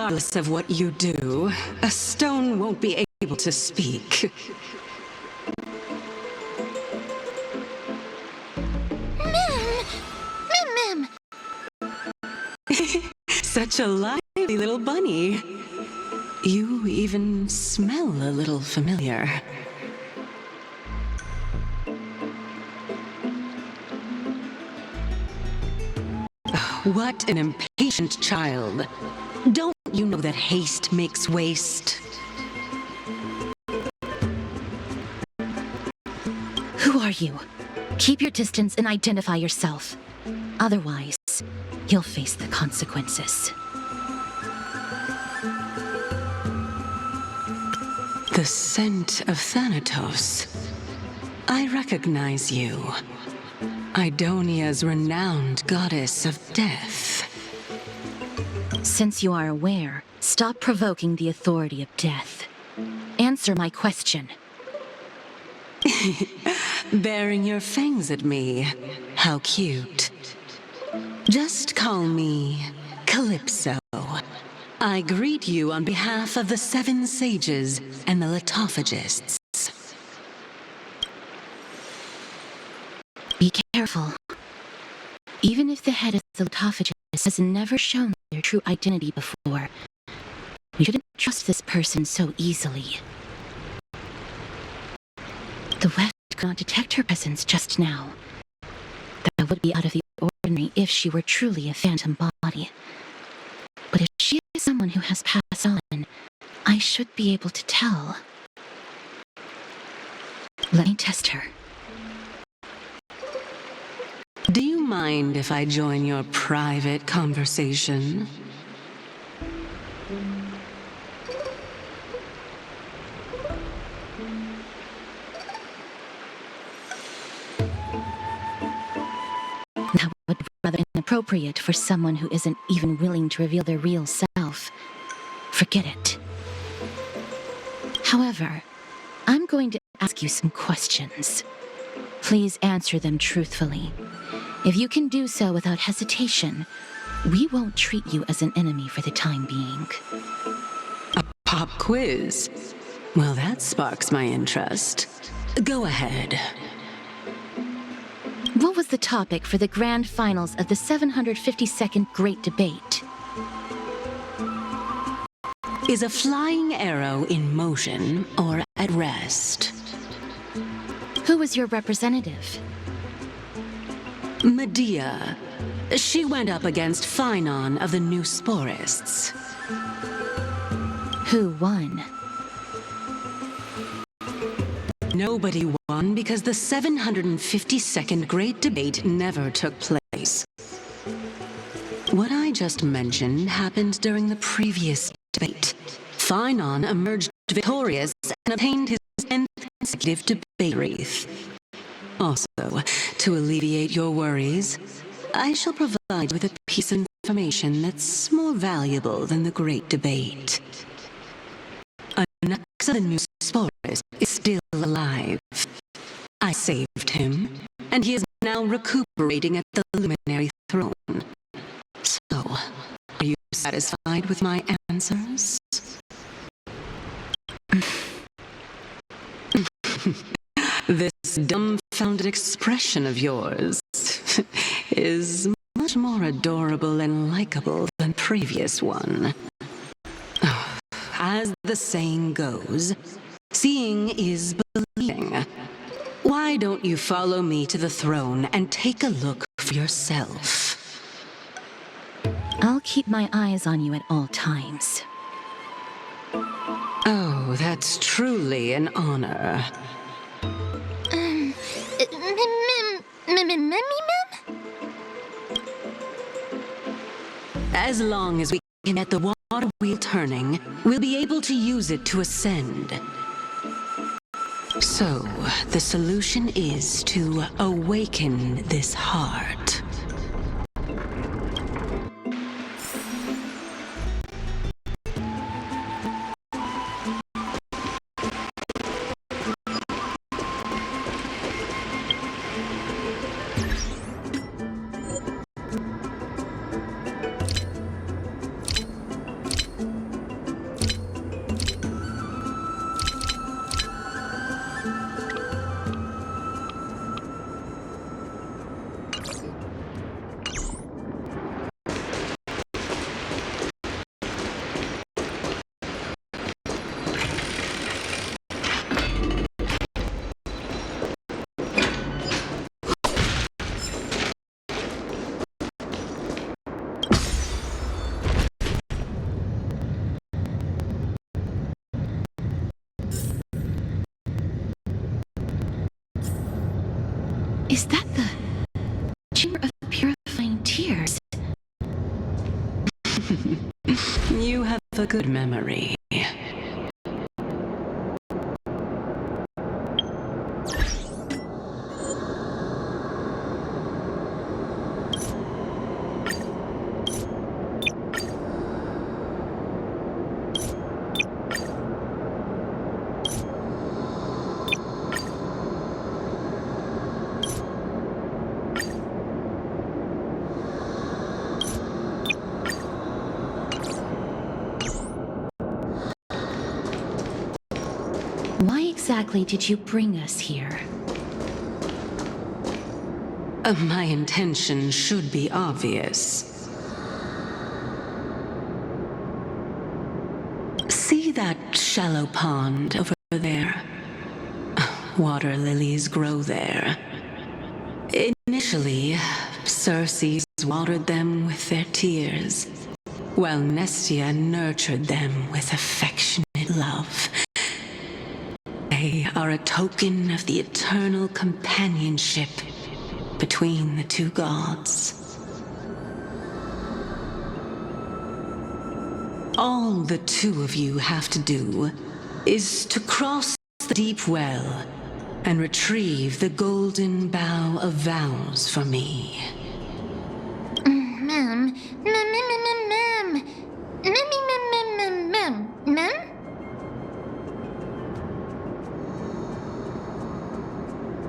Regardless of what you do, a stone won't be able to speak. Mim! Such a lively little bunny. You even smell a little familiar. What an impatient child. Don't you know that haste makes waste? Who are you? Keep your distance and identify yourself. Otherwise, you'll face the consequences. The scent of Thanatos. I recognize you. Idonia's renowned goddess of death. Since you are aware, stop provoking the authority of death. Answer my question. Baring your fangs at me. How cute. Just call me Calypso. I greet you on behalf of the 7 sages and the litophagists. Be careful. Even if the head of the litophagist has never shown their true identity before, we shouldn't trust this person so easily. The West could not detect her presence just now. That would be out of the ordinary if she were truly a phantom body. But if she is someone who has passed on, I should be able to tell. Let me test her. Do you mind if I join your private conversation? That would be rather inappropriate for someone who isn't even willing to reveal their real self. Forget it. However, I'm going to ask you some questions. Please answer them truthfully. If you can do so without hesitation, we won't treat you as an enemy for the time being. A pop quiz? Well, that sparks my interest. Go ahead. What was the topic for the grand finals of the 752nd Great Debate? Is a flying arrow in motion or at rest? Who was your representative? Medea. She went up against Phynon of the New Sporists. Who won? Nobody won because the 752nd Great Debate never took place. What I just mentioned happened during the previous debate. Phynon emerged victorious and obtained his 10th consecutive debate wreath. Also, to alleviate your worries, I shall provide you with a piece of information that's more valuable than the Great Debate. Anax of the New Sporist is still alive. I saved him, and he is now recuperating at the Luminary Throne. So, are you satisfied with my answers? This dumbfounded expression of yours is much more adorable and likable than the previous one. As the saying goes, seeing is believing. Why don't you follow me to the throne and take a look for yourself? I'll keep my eyes on you at all times. Oh, that's truly an honor. As long as we can get the water wheel turning, we'll be able to use it to ascend. So, the solution is to awaken this heart. Is that the chamber of purifying tears? You have a good memory. Why exactly did you bring us here? My intention should be obvious. See that shallow pond over there? Water lilies grow there. Initially, Circes watered them with their tears, while Nestia nurtured them with affectionate love. They are a token of the eternal companionship between the two gods. All the two of you have to do is to cross the deep well and retrieve the golden bough of vows for me. Ma'am.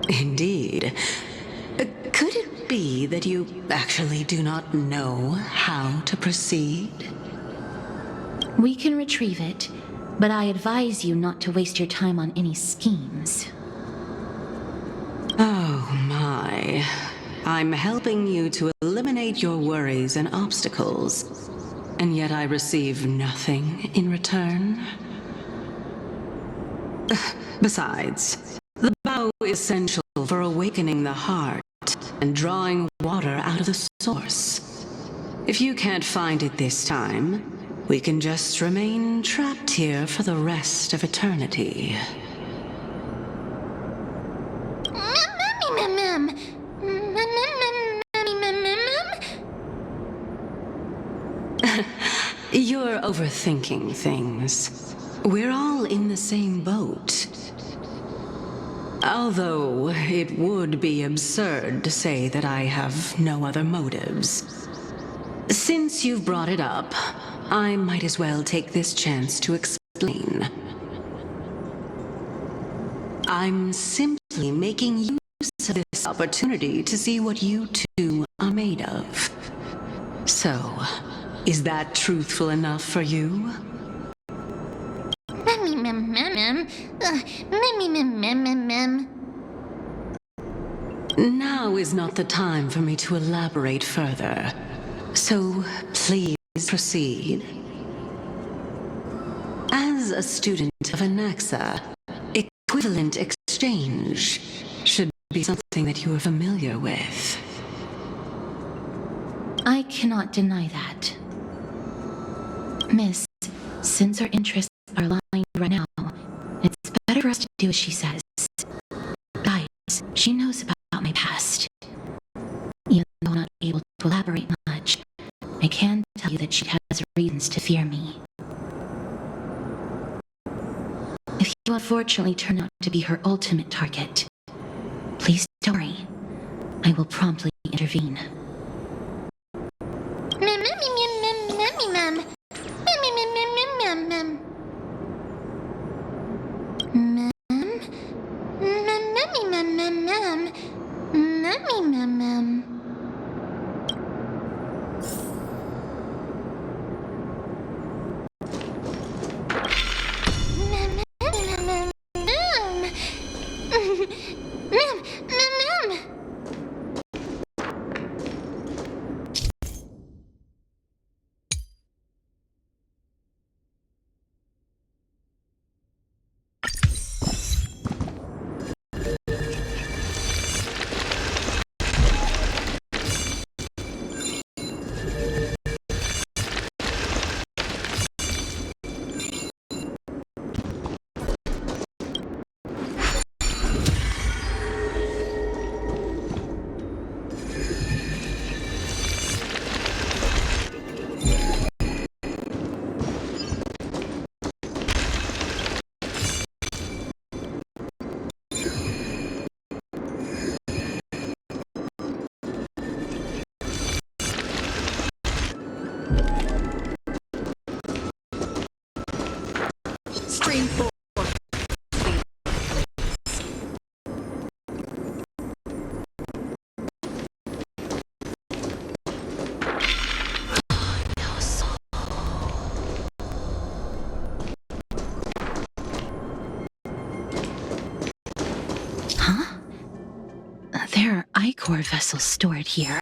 Indeed. Could it be that you actually do not know how to proceed? We can retrieve it, but I advise you not to waste your time on any schemes. Oh my. I'm helping you to eliminate your worries and obstacles, and yet I receive nothing in return. Besides, the bow is essential for awakening the heart and drawing water out of the source. If you can't find it this time, we can just remain trapped here for the rest of eternity. You're overthinking things. We're all in the same boat. Although it would be absurd to say that I have no other motives. Since you've brought it up, I might as well take this chance to explain. I'm simply making use of this opportunity to see what you two are made of. So, is that truthful enough for you? Now is not the time for me to elaborate further. So, please proceed. As a student of Anaxa, equivalent exchange should be something that you are familiar with. I cannot deny that. Miss, since our interests are aligned right now, it's better for us to do as she says. Guys, she knows about my past. Even though I'm not able to elaborate much, I can tell you that she has reasons to fear me. If you unfortunately turn out to be her ultimate target, please don't worry. I will promptly intervene. Core vessels stored here.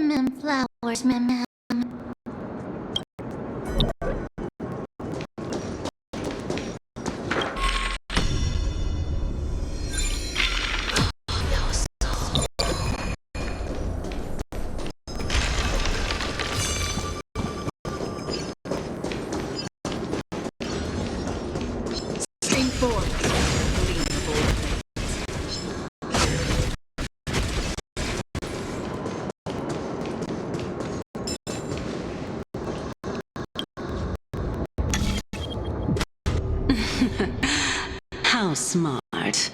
Ma'am, flowers, ma'am. Stream forward. Lean forward. How smart.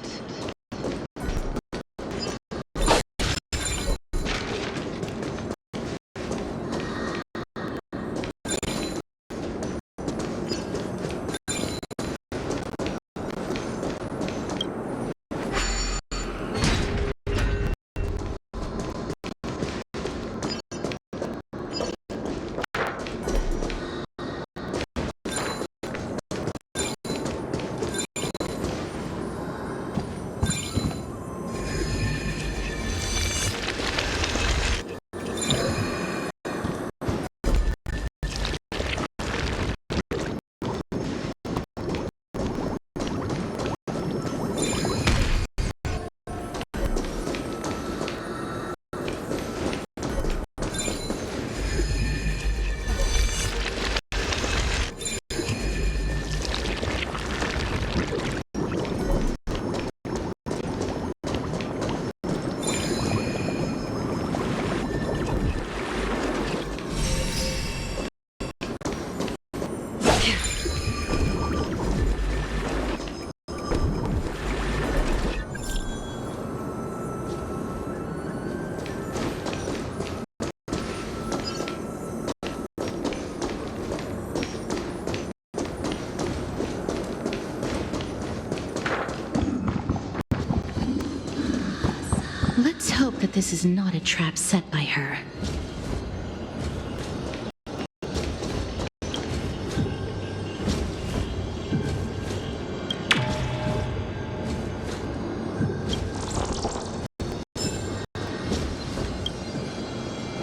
Let's hope that this is not a trap set by her.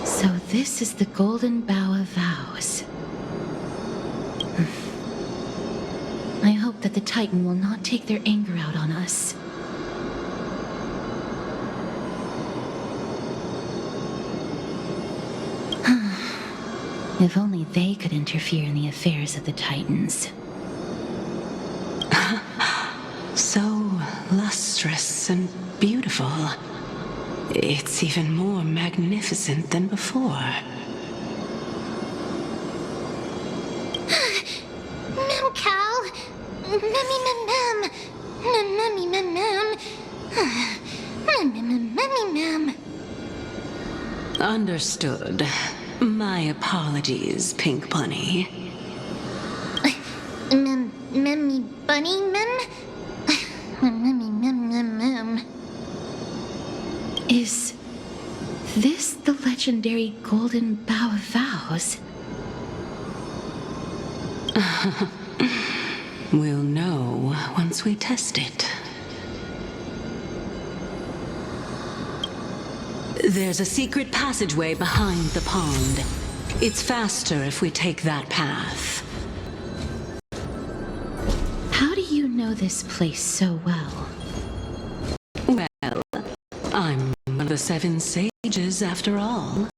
So this is the Golden Bough of Vows. I hope that the Titan will not take their anger out on us. If only they could interfere in the affairs of the Titans. So lustrous and beautiful. It's even more magnificent than before. Ma'am Cal, Mummy, ma'am, Mummy, ma'am, Mummy, ma'am. Understood. My apologies, Pink Bunny. Mummy Bunny, ma'am, Mummy, ma'am. Is this the legendary Golden Bough of Vows? We'll know once we test it. There's a secret passageway behind the pond. It's faster if we take that path. How do you know this place so well? Well, I'm one of the 7 sages after all.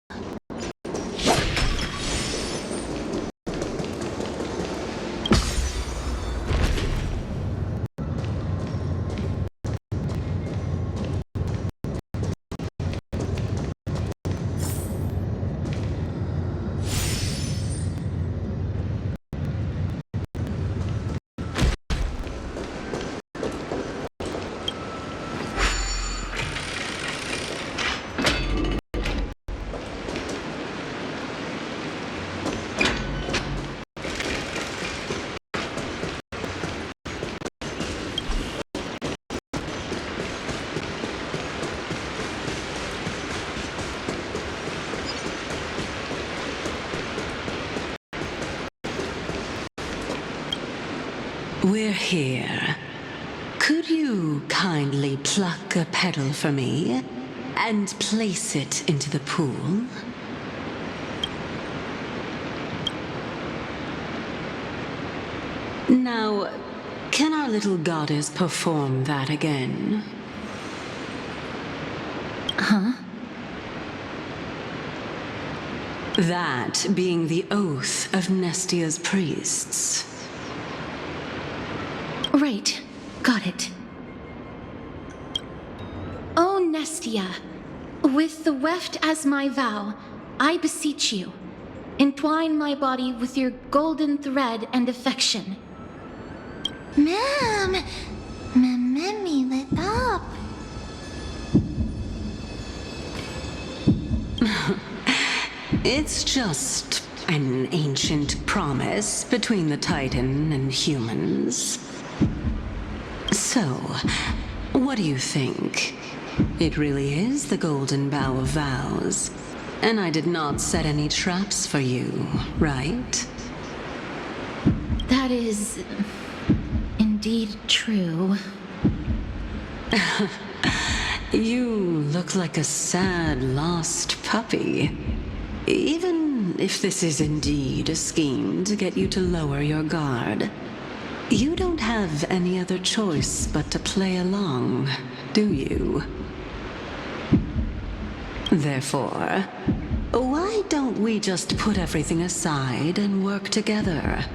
We're here. Could you kindly pluck a petal for me and place it into the pool? Now, can our little goddess perform that again? Huh? That being the oath of Nestia's priests. Right. Got it. O Nestia, with the weft as my vow, I beseech you, entwine my body with your golden thread and affection. Ma'am, Mammy lit up. It's just an ancient promise between the Titan and humans. So, what do you think? It really is the Golden Bough of Vows. And I did not set any traps for you, right? That is indeed true. You look like a sad, lost puppy. Even if this is indeed a scheme to get you to lower your guard, you don't have any other choice but to play along, do you? Therefore, why don't we just put everything aside and work together?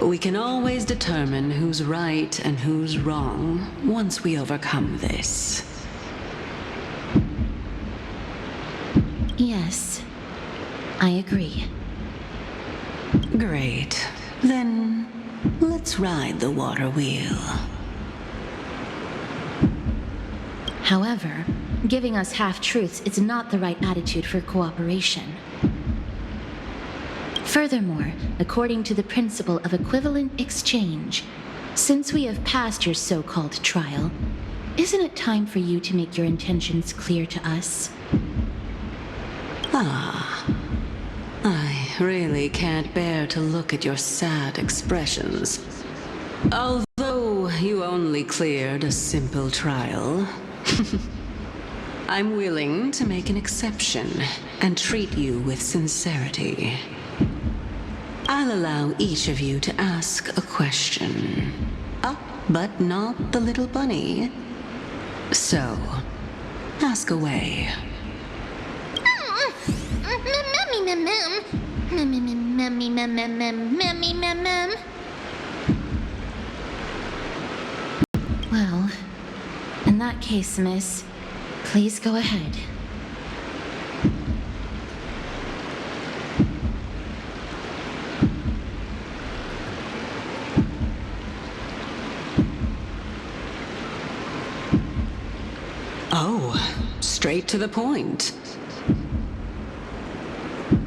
We can always determine who's right and who's wrong once we overcome this. Yes, I agree. Great. Then, let's ride the water wheel. However, giving us half-truths is not the right attitude for cooperation. Furthermore, according to the principle of equivalent exchange, since we have passed your so-called trial, isn't it time for you to make your intentions clear to us? I really can't bear to look at your sad expressions. Although you only cleared a simple trial, I'm willing to make an exception and treat you with sincerity. I'll allow each of you to ask a question. But not the little bunny. So, ask away. Well, in that case, miss, please go ahead. Oh, straight to the point.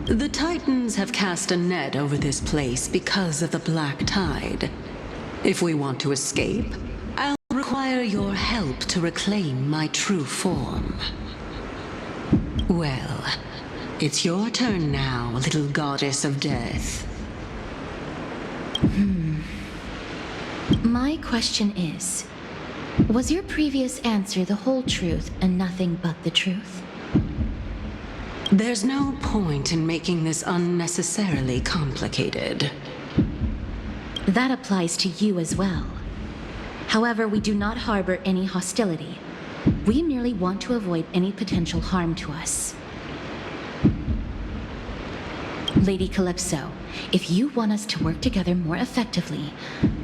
The Titans have cast a net over this place because of the black tide. If we want to escape, I'll require your help to reclaim my true form. Well, it's your turn now, little goddess of death. My question is, was your previous answer the whole truth and nothing but the truth? There's no point in making this unnecessarily complicated. That applies to you as well. However, we do not harbor any hostility. We merely want to avoid any potential harm to us. Lady Calypso, if you want us to work together more effectively,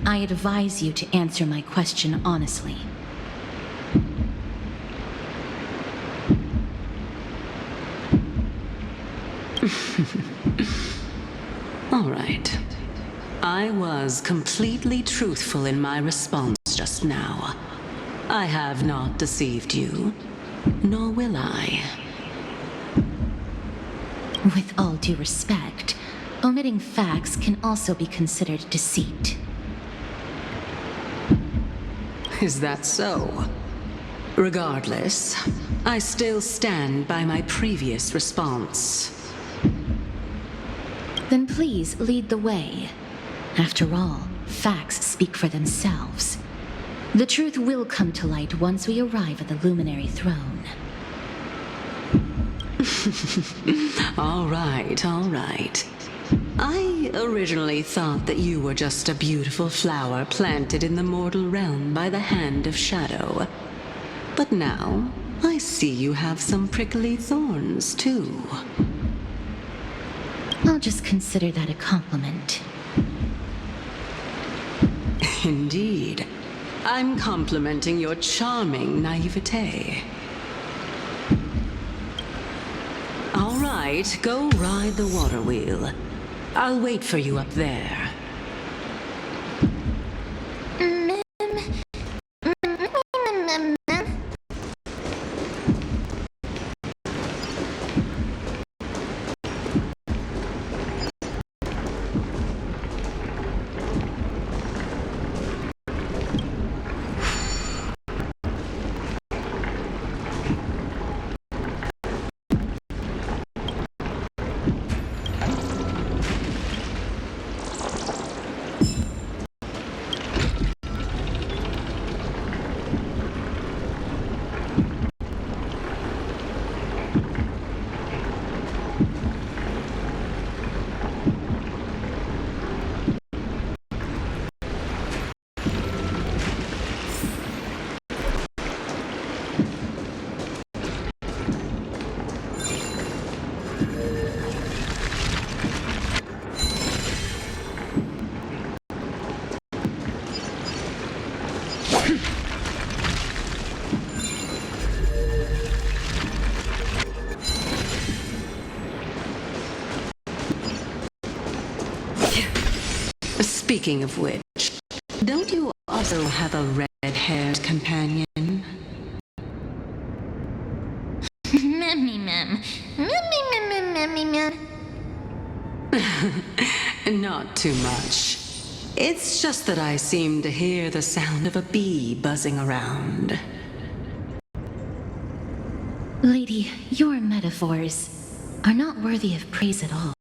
I advise you to answer my question honestly. All right. I was completely truthful in my response just now. I have not deceived you, nor will I. With all due respect, omitting facts can also be considered deceit. Is that so? Regardless, I still stand by my previous response. Then please lead the way. After all, facts speak for themselves. The truth will come to light once we arrive at the luminary throne. All right, all right. I originally thought that you were just a beautiful flower planted in the mortal realm by the hand of shadow. But now, I see you have some prickly thorns, too. I'll just consider that a compliment. Indeed. I'm complimenting your charming naivete. All right, go ride the water wheel. I'll wait for you up there. Speaking of which, don't you also have a red-haired companion? Not too much. It's just that I seem to hear the sound of a bee buzzing around. Lady, your metaphors are not worthy of praise at all.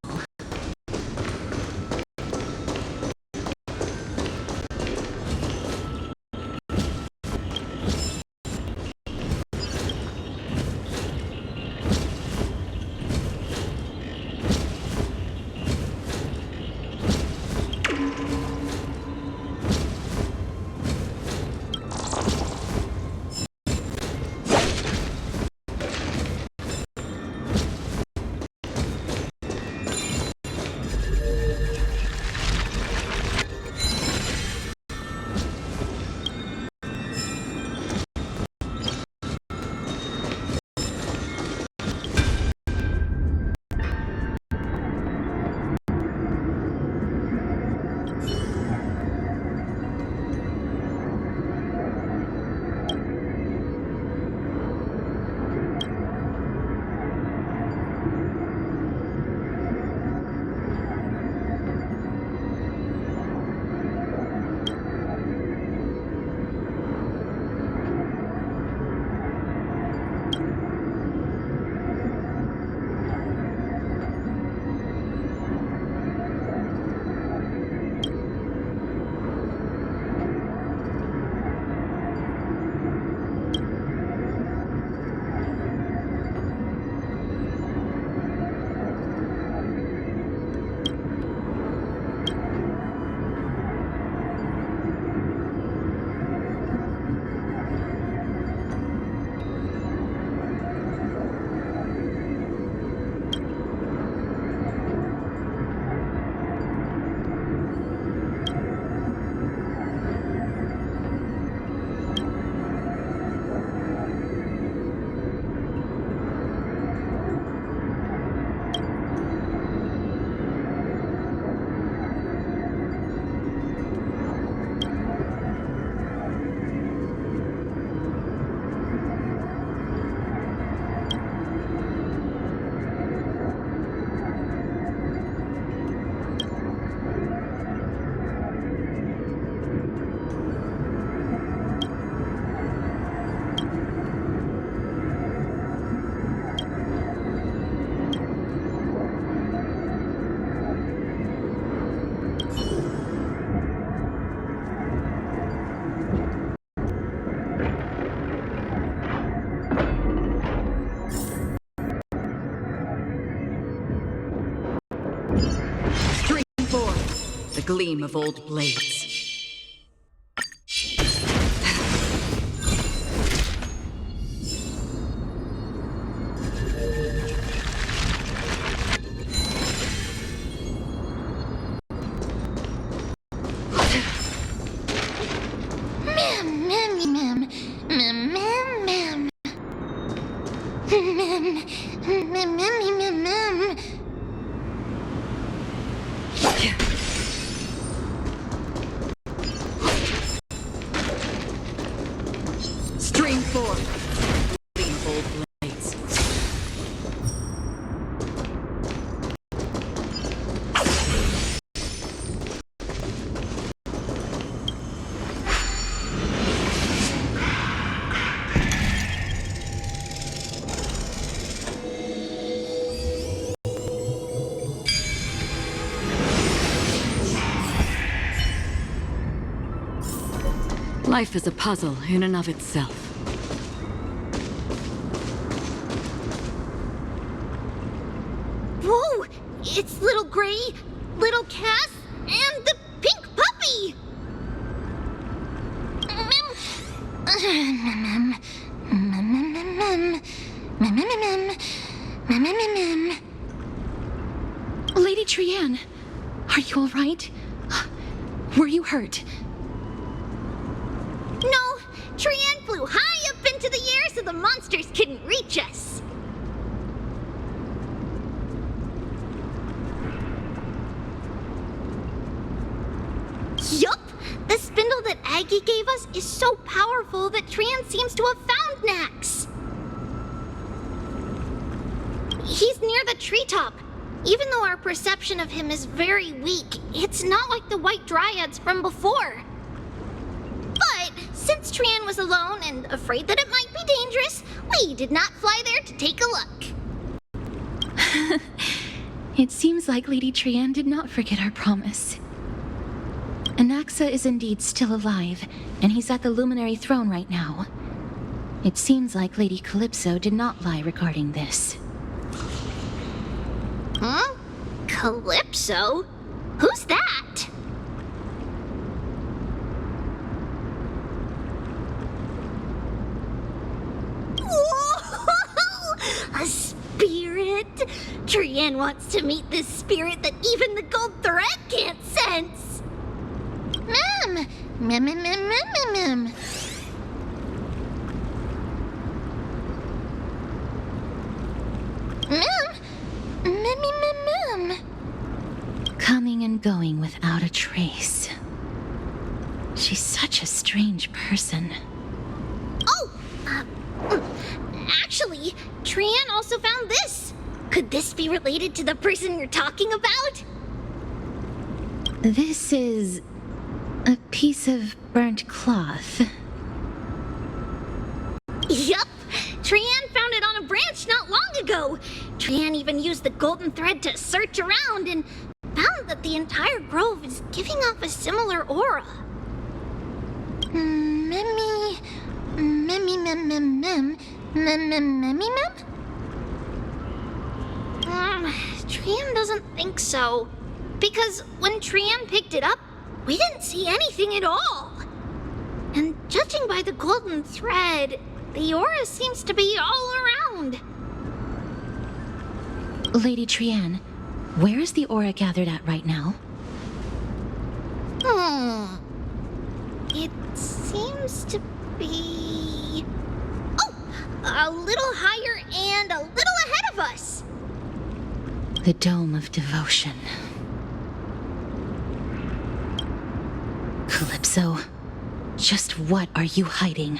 gleam of old blades. Stream forth, gleam of old blades. Life is a puzzle in and of itself. Whoa! It's little Gray, little Cass, and the pink puppy! Lady Trianne, are you all right? Were you hurt? No, Trianne flew high up into the air so the monsters couldn't reach us. Yup! The spindle that Aggie gave us is so powerful that Trianne seems to have found Nax. He's near the treetop. Even though our perception of him is very weak, it's not like the White Dryads from before. But since Trianne was alone and afraid that it might be dangerous, we did not fly there to take a look. It seems like Lady Trianne did not forget our promise. Anaxa is indeed still alive, and he's at the Luminary Throne right now. It seems like Lady Calypso did not lie regarding this. Huh? Calypso? Who's that? Whoa! A spirit? Trianne wants to meet this spirit that even the gold thread can't sense. Mem! Mem, mem, mem, mem, mem, mem. Mem! Mem, mem, mem. Coming and going without a trace. She's such a strange person. Oh! Actually, Trianne also found this. Could this be related to the person you're talking about? This is a piece of burnt cloth. Yup! Trianne found it on a branch not long ago. Trianne even used the golden thread to search around and found that the entire grove is giving off a similar aura. Memmy... Memmy mem mem mem... Mem mem memmy mem? Trianne doesn't think so. Because when Trianne picked it up, we didn't see anything at all. And judging by the golden thread, the aura seems to be all around. Lady Trianne, where is the aura gathered at right now? It seems to be... Oh! A little higher and a little ahead of us. The Dome of Devotion. Calypso, just what are you hiding?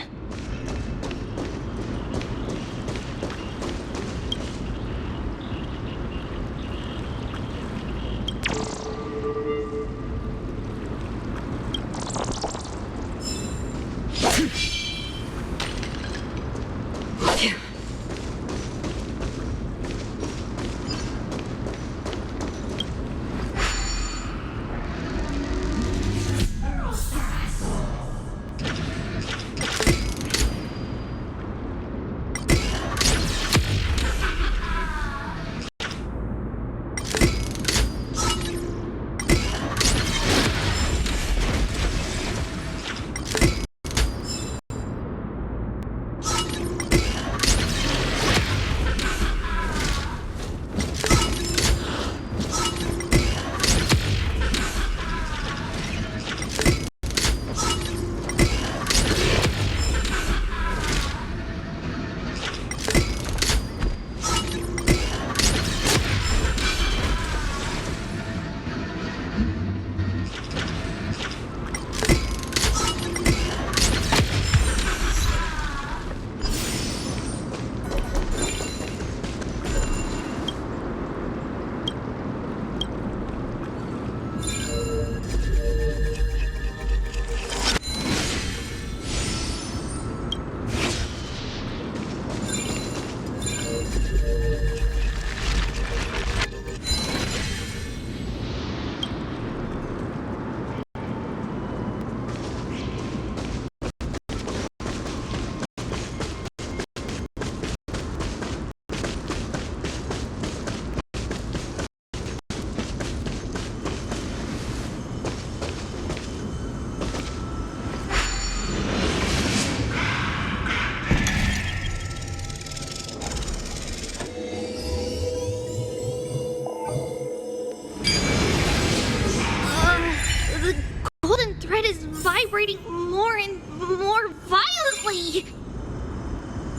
vibrating more and more violently.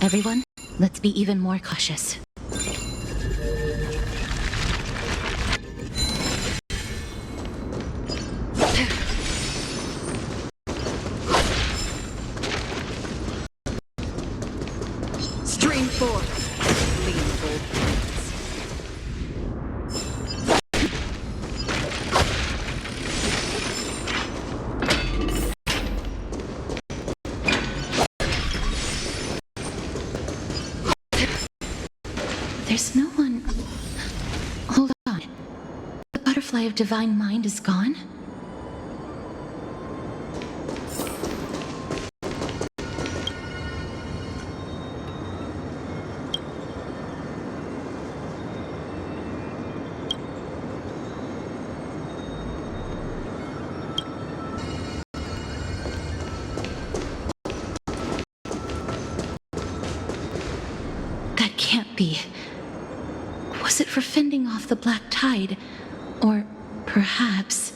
Everyone, let's be even more cautious. Stream forth. Lean bold points. There's no one... Hold on. The butterfly of divine mind is gone? That can't be. Was it for fending off the black tide? Or perhaps...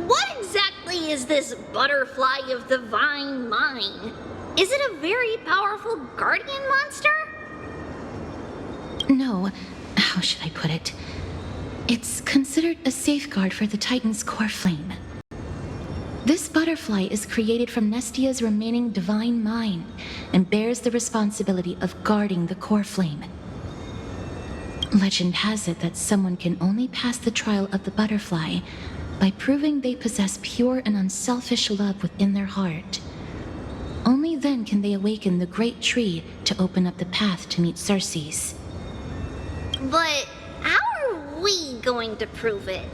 What exactly is this butterfly of divine mind? Is it a very powerful guardian monster? No, how should I put it? It's considered a safeguard for the Titan's core flame. This butterfly is created from Nestia's remaining divine mind and bears the responsibility of guarding the core flame. Legend has it that someone can only pass the trial of the butterfly by proving they possess pure and unselfish love within their heart. Only then can they awaken the great tree to open up the path to meet Circes. But how are we going to prove it?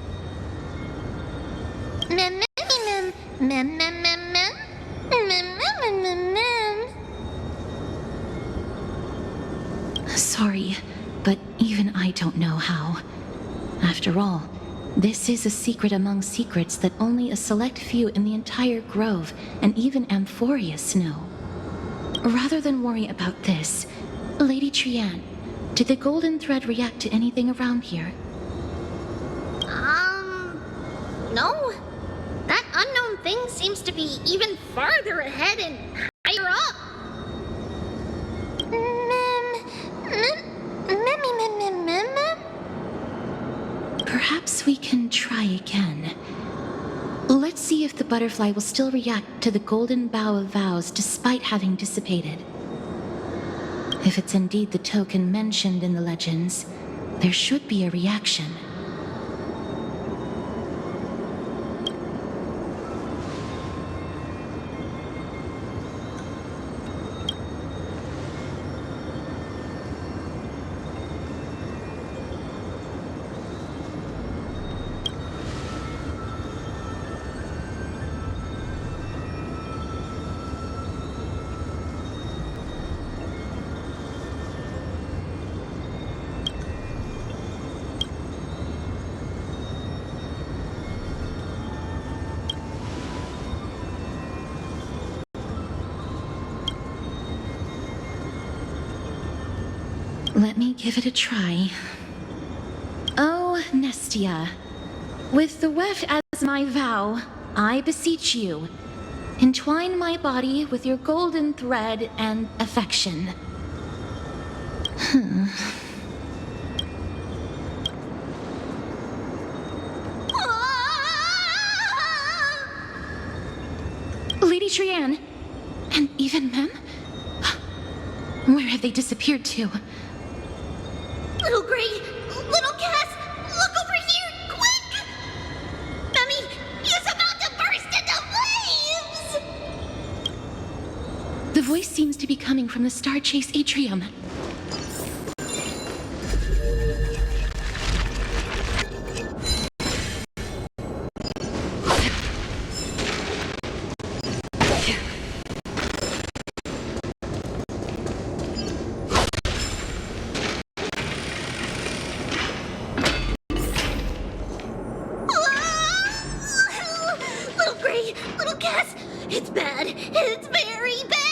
Mem, mem, mem, mem, mem, mem, mem, mem, mem, mem, mem. Sorry, but even I don't know how. After all, this is a secret among secrets that only a select few in the entire grove and even Amphorius know. Rather than worry about this, Lady Trian, did the golden thread react to anything around here? No. That unknown thing seems to be even farther ahead and higher up. Perhaps we can try again. Let's see if the butterfly will still react to the golden bough of vows despite having dissipated. If it's indeed the token mentioned in the legends, there should be a reaction. Let me give it a try. Oh, Nestia, with the weft as my vow, I beseech you, entwine my body with your golden thread and affection. Lady Trian, and even Mem? Where have they disappeared to? Little Gray, little Cass, look over here, quick! Mummy is about to burst into flames! The voice seems to be coming from the Star Chase atrium. Little Gray, little Cass, it's bad. It's very bad.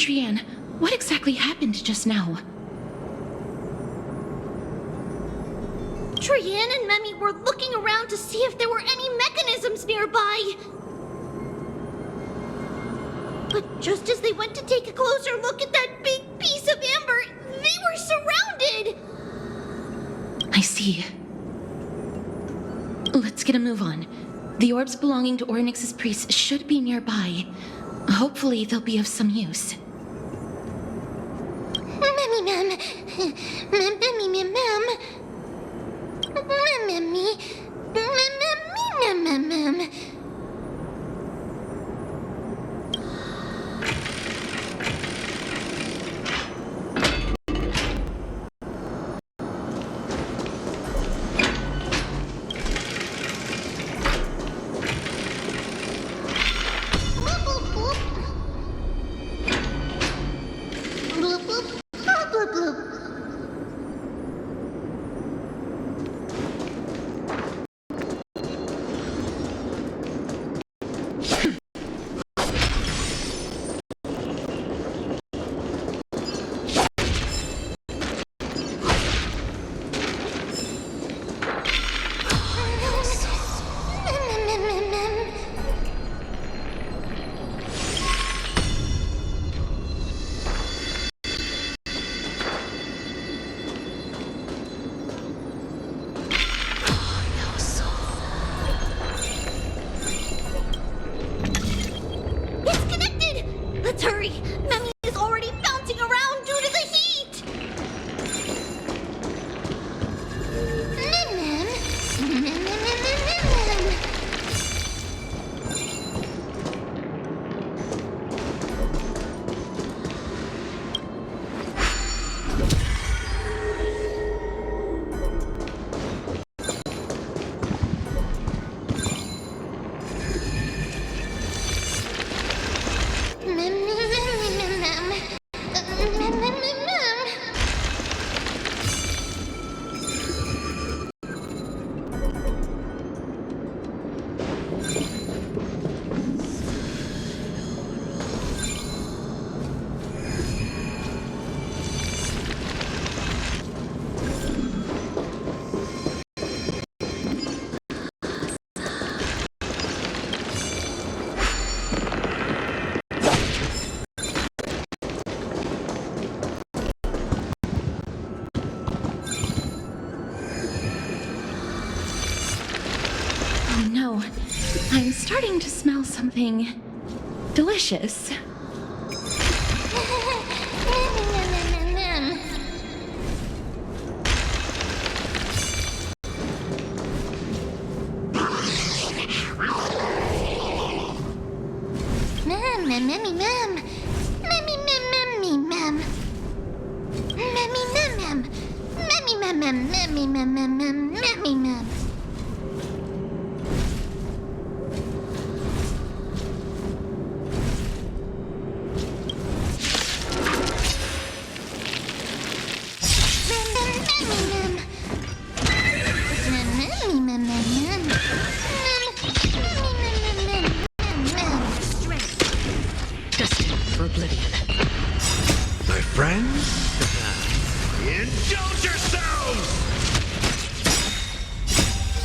Trian, what exactly happened just now? Trian and Memi were looking around to see if there were any mechanisms nearby. But just as they went to take a closer look at that big piece of amber, they were surrounded! I see. Let's get a move on. The orbs belonging to Ornyx's priests should be nearby. Hopefully they'll be of some use. Memi mem. Memi mem mem. Memi. Mem mem mem. I'm starting to smell something delicious.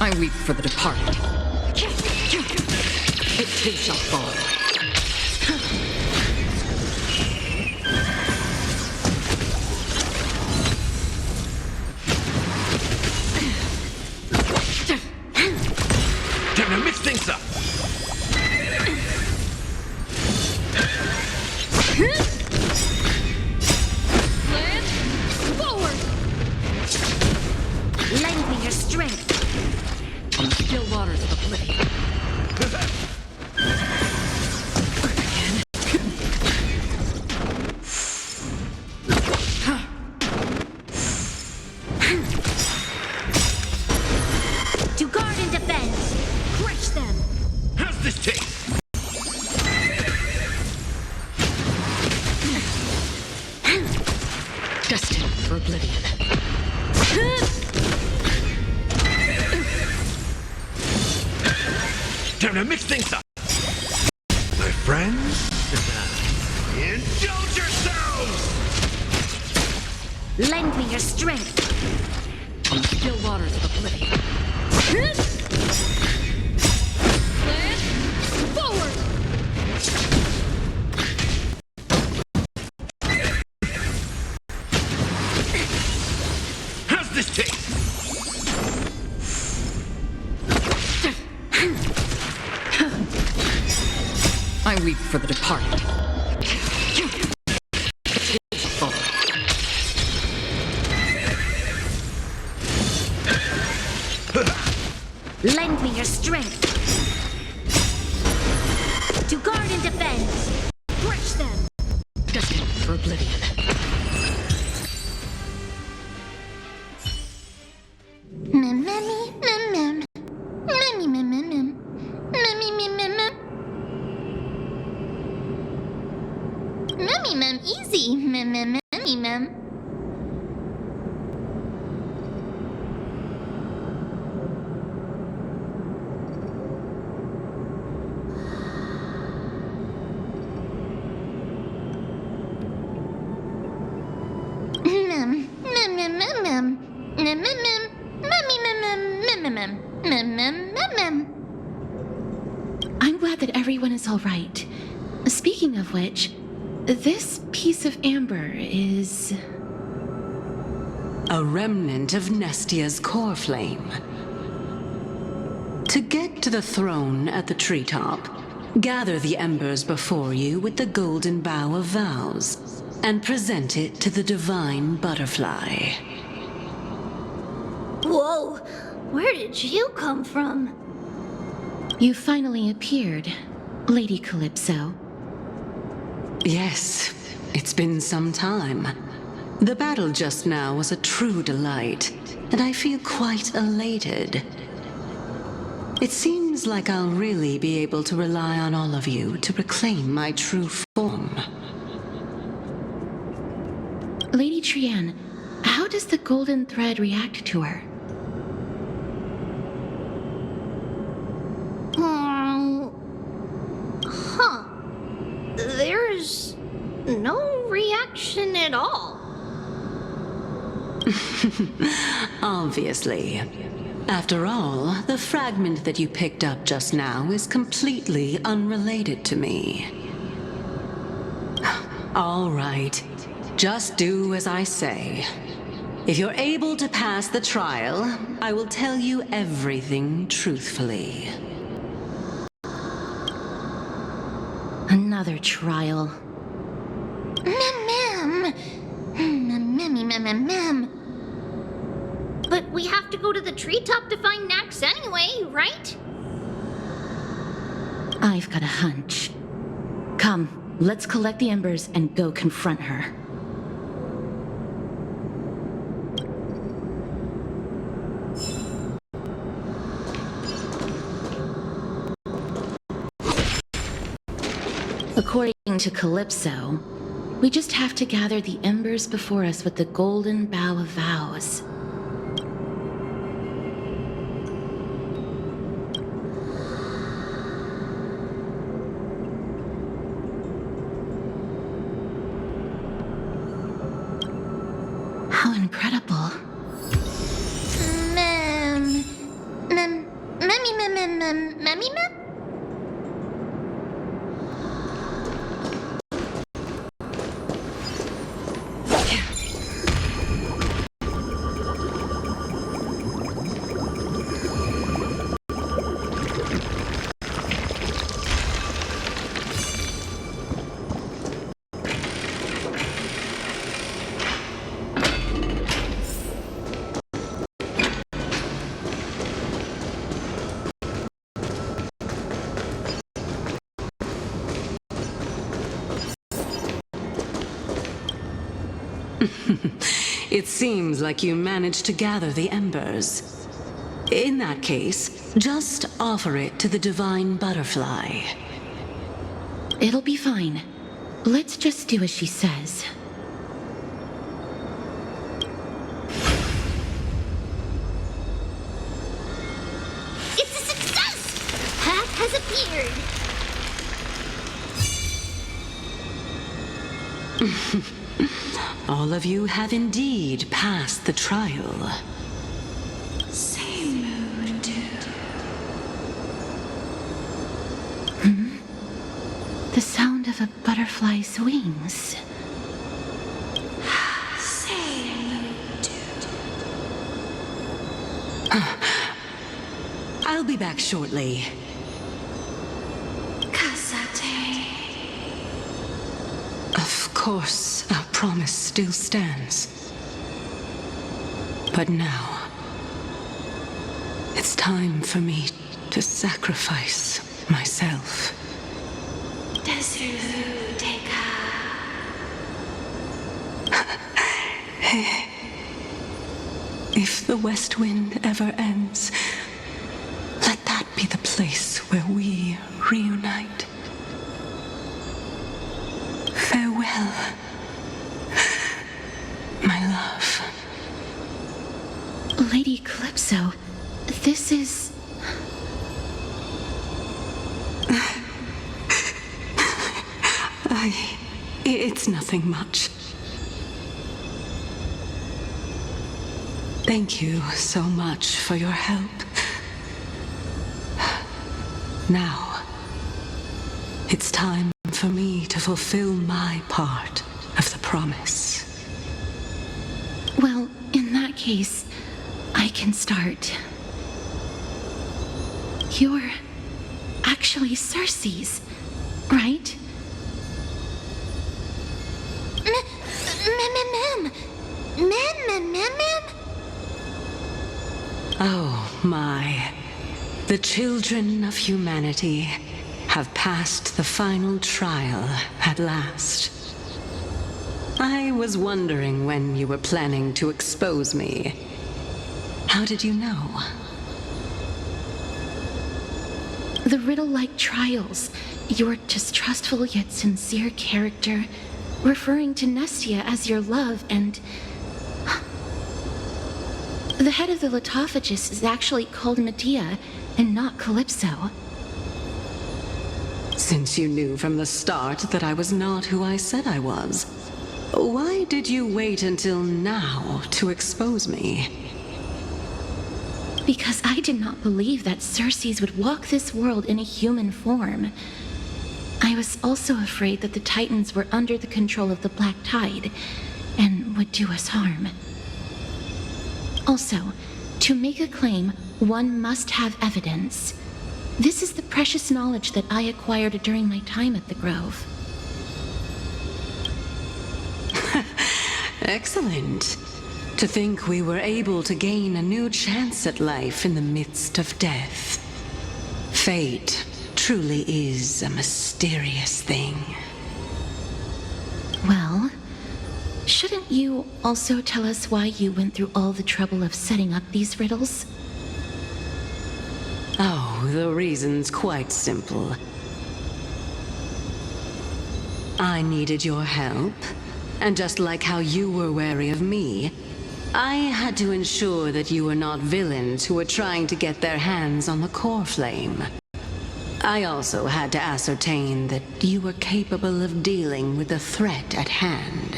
I weep for the departed. It too shall fall. Time to mix things up. Land forward. Lend me your strength. On the still waters of oblivion. To guard and defend. Crush them. How's this taste? Destined for oblivion. Time to mix things up. My friends, indulge yourselves! Lend me your strength. On the still waters of oblivion. Land forward! How's this taste? I weep for the departed. Lend me your strength. To guard and defend. Crush them. Destined for oblivion. Easy. I'm glad that everyone is all right. Speaking of which, this piece of amber is... A remnant of Nestia's core flame. To get to the throne at the treetop, gather the embers before you with the golden bough of vows, and present it to the divine butterfly. Whoa, where did you come from? You finally appeared, Lady Calypso. Yes, it's been some time. The battle just now was a true delight, and I feel quite elated. It seems like I'll really be able to rely on all of you to reclaim my true form. Lady Trian, how does the golden thread react to her? There's no reaction at all. Obviously. After all, the fragment that you picked up just now is completely unrelated to me. All right. Just do as I say. If you're able to pass the trial, I will tell you everything truthfully. Another trial. Ma'am. But we have to go to the treetop to find Nax anyway, right? I've got a hunch. Come, let's collect the embers and go confront her. According to Calypso, we just have to gather the embers before us with the golden bough of vows. How incredible. Ma'am? It seems like you managed to gather the embers. In that case, just offer it to the divine butterfly. It'll be fine. Let's just do as she says. It's a success! Path has appeared. all of you have indeed passed the trial. Same mood, dude. The sound of a butterfly's wings. Same mood, dude. I'll be back shortly. Of course, our promise still stands. But now, it's time for me to sacrifice myself. If the west wind ever ends, let that be the place where we reunite. Farewell, my love. Lady Calypso, this is... It's nothing much. Thank you so much for your help. Now, it's time for me to fulfill my part of the promise. Well, in that case, I can start. You're actually Cersei's, right? Oh my. The children of humanity have passed the final trial at last. I was wondering when you were planning to expose me. How did you know? The riddle-like trials, your distrustful yet sincere character, referring to Nestia as your love, and... The head of the Litophagus is actually called Medea, and not Calypso. Since you knew from the start that I was not who I said I was, why did you wait until now to expose me? Because I did not believe that Cersei's would walk this world in a human form. I was also afraid that the Titans were under the control of the Black Tide, and would do us harm. Also, to make a claim, one must have evidence. This is the precious knowledge that I acquired during my time at the Grove. Excellent. To think we were able to gain a new chance at life in the midst of death. Fate truly is a mysterious thing. Well, shouldn't you also tell us why you went through all the trouble of setting up these riddles? Oh, the reason's quite simple. I needed your help, and just like how you were wary of me, I had to ensure that you were not villains who were trying to get their hands on the core flame. I also had to ascertain that you were capable of dealing with the threat at hand.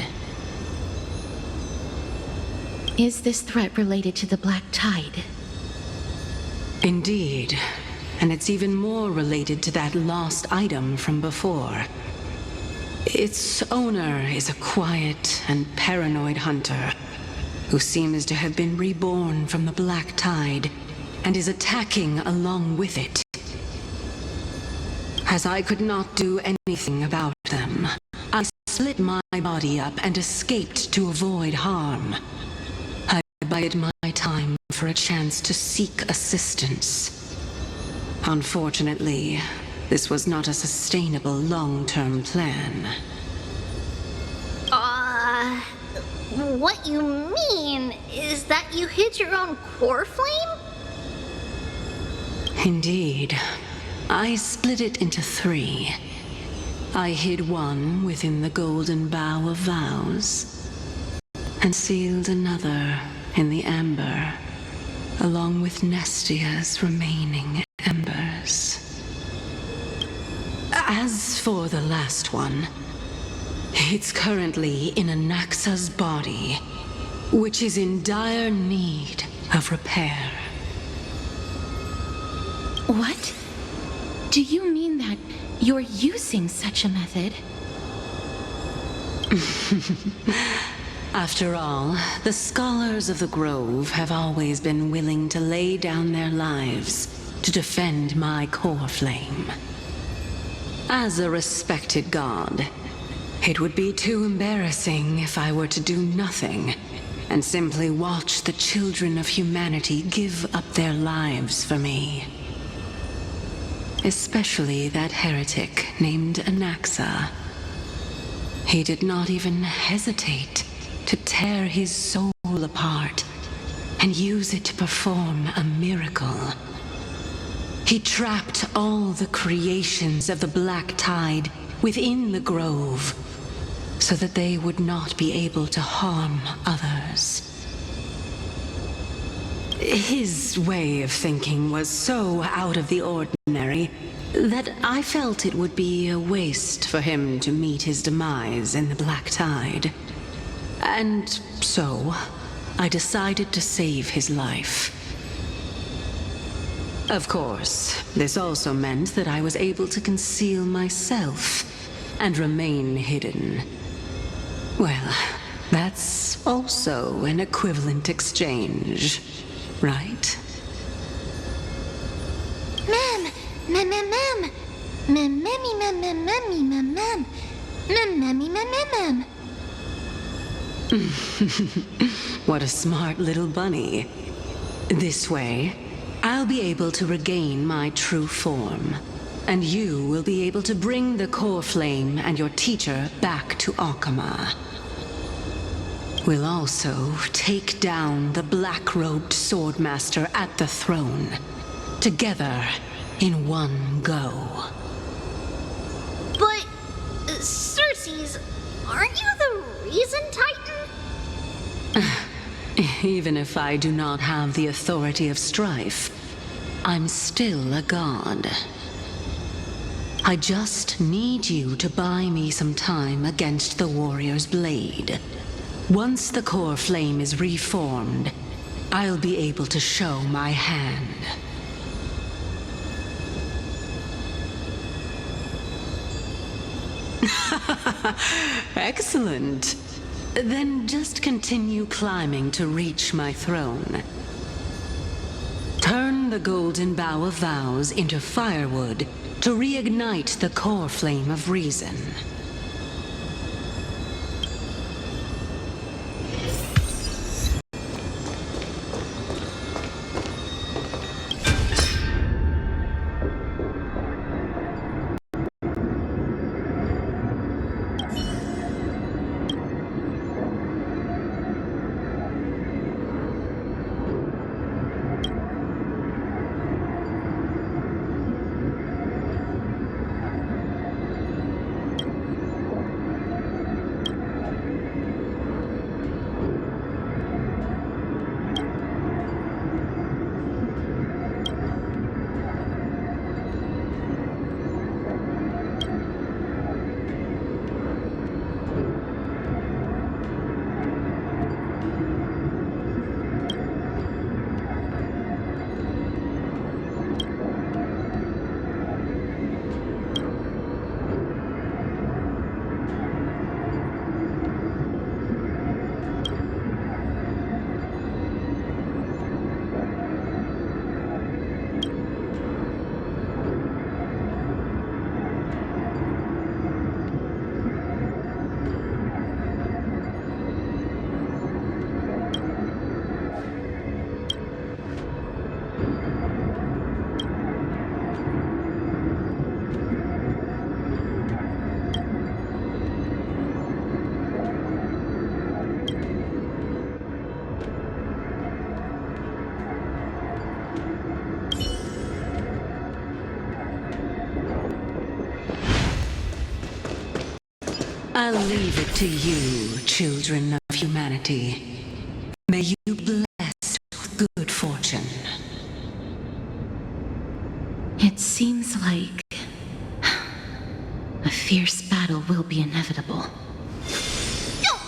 Is this threat related to the Black Tide? Indeed, and it's even more related to that lost item from before. Its owner is a quiet and paranoid hunter who seems to have been reborn from the Black Tide and is attacking along with it. As I could not do anything about them, I split my body up and escaped to avoid harm. I bided my time for a chance to seek assistance. Unfortunately, this was not a sustainable long-term plan. What you mean is that you hid your own core flame? Indeed. I split it into 3. I hid one within the golden bough of vows, and sealed another in the amber, along with Nestia's remaining embers. As for the last one, It's currently in Anaxa's body, which is in dire need of repair. What? Do you mean that you're using such a method? After all, the scholars of the Grove have always been willing to lay down their lives to defend my core flame. As a respected god, it would be too embarrassing if I were to do nothing and simply watch the children of humanity give up their lives for me. Especially that heretic named Anaxa. He did not even hesitate to tear his soul apart and use it to perform a miracle. He trapped all the creations of the Black Tide within the Grove so that they would not be able to harm others. His way of thinking was so out of the ordinary that I felt it would be a waste for him to meet his demise in the Black Tide. And so, I decided to save his life. Of course, this also meant that I was able to conceal myself and remain hidden. Well, that's also an equivalent exchange, right? What a smart little bunny. This way, I'll be able to regain my true form, and you will be able to bring the core flame and your teacher back to Akama. We'll also take down the black-robed swordmaster at the throne, together in one go. But, Circes, aren't you the reason, Titan? Even if I do not have the authority of strife, I'm still a god. I just need you to buy me some time against the warrior's blade. Once the core flame is reformed, I'll be able to show my hand. Excellent. Then just continue climbing to reach my throne. Turn the golden bough of vows into firewood to reignite the core flame of reason. I'll leave it to you, children of humanity. May you be blessed with good fortune. It seems like a fierce battle will be inevitable.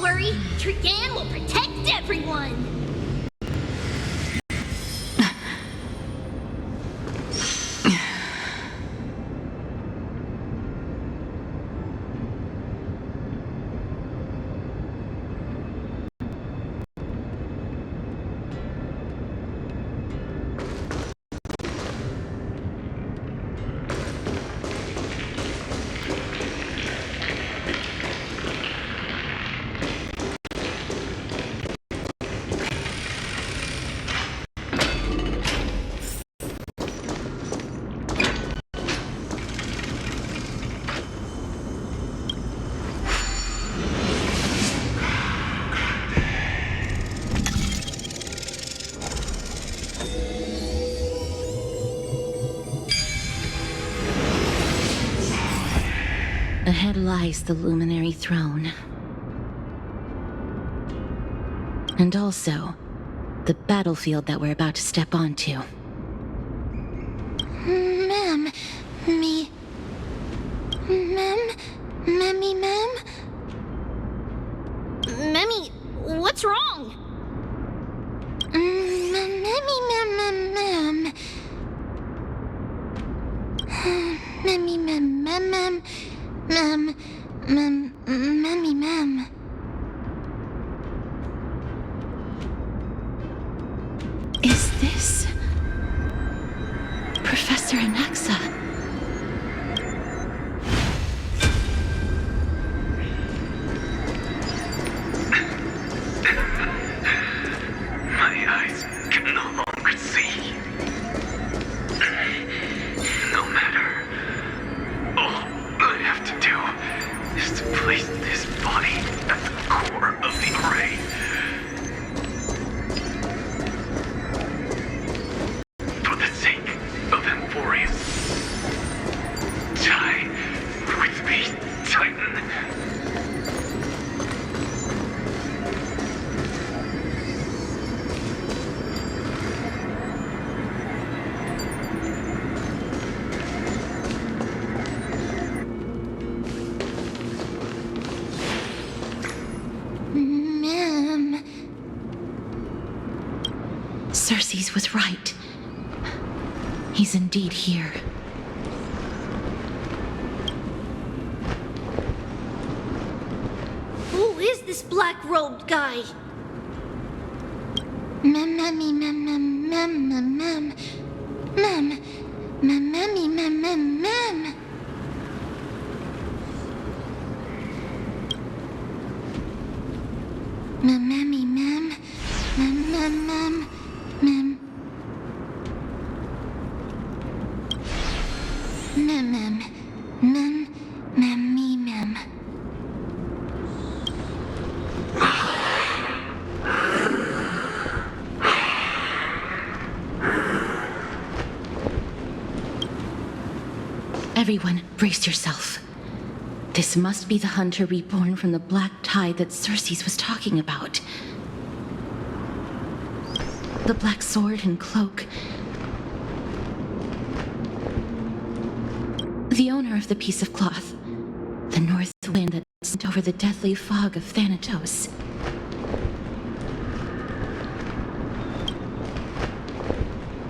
worry. Trian will protect everyone. Ahead lies the luminary throne. And also, the battlefield that we're about to step onto. Ma'am, Ma'am? Memmy, what's wrong? Memmy, ma'am. Memmy, ma'am. Memmy, ma'am. Is this Professor Anaxa? My eyes can no longer see. No matter. All I have to do is to place this body at the core of the array. For the sake of Emporius. Die with me, Titan. Ma'am. Cersei's was right. He's indeed here. Who is this black-robed guy? Memmy, ma'am. Memmy, ma'am. Memmy, ma'am. Everyone, brace yourself. This must be the hunter reborn from the black tide that Cersei's was talking about. The black sword and cloak. The owner of the piece of cloth. The north wind that sent over the deathly fog of Thanatos.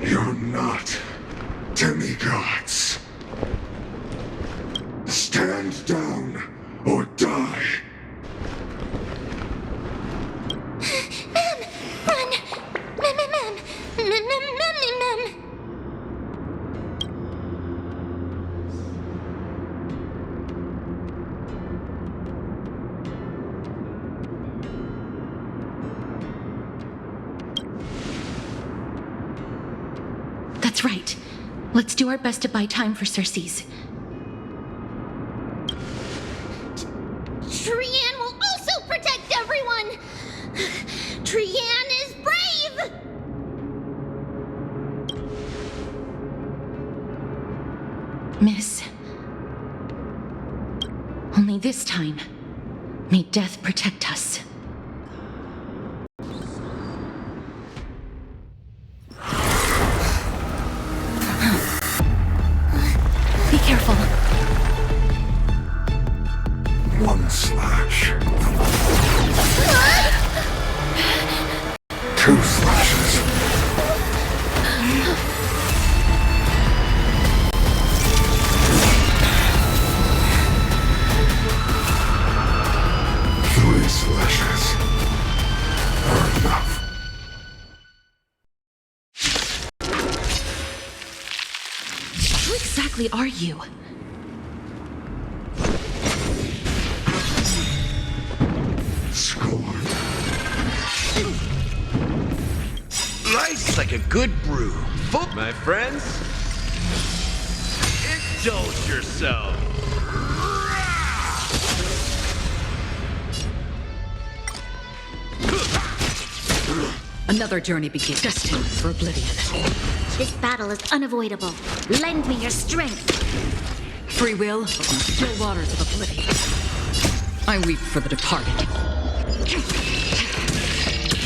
You're not demigods. Stand down or die. Run! Ma'am! That's right. Let's do our best to buy time for Cersei's. Trian will also protect everyone! Trian is brave! Miss. Only this time, may death protect us. Be careful. One slash. exactly are you? Score. Life's like a good brew. My friends, indulge yourself. Another journey begins. Destined for oblivion. This battle is unavoidable. Lend me your strength. Free will on still waters of oblivion. I weep for the departed.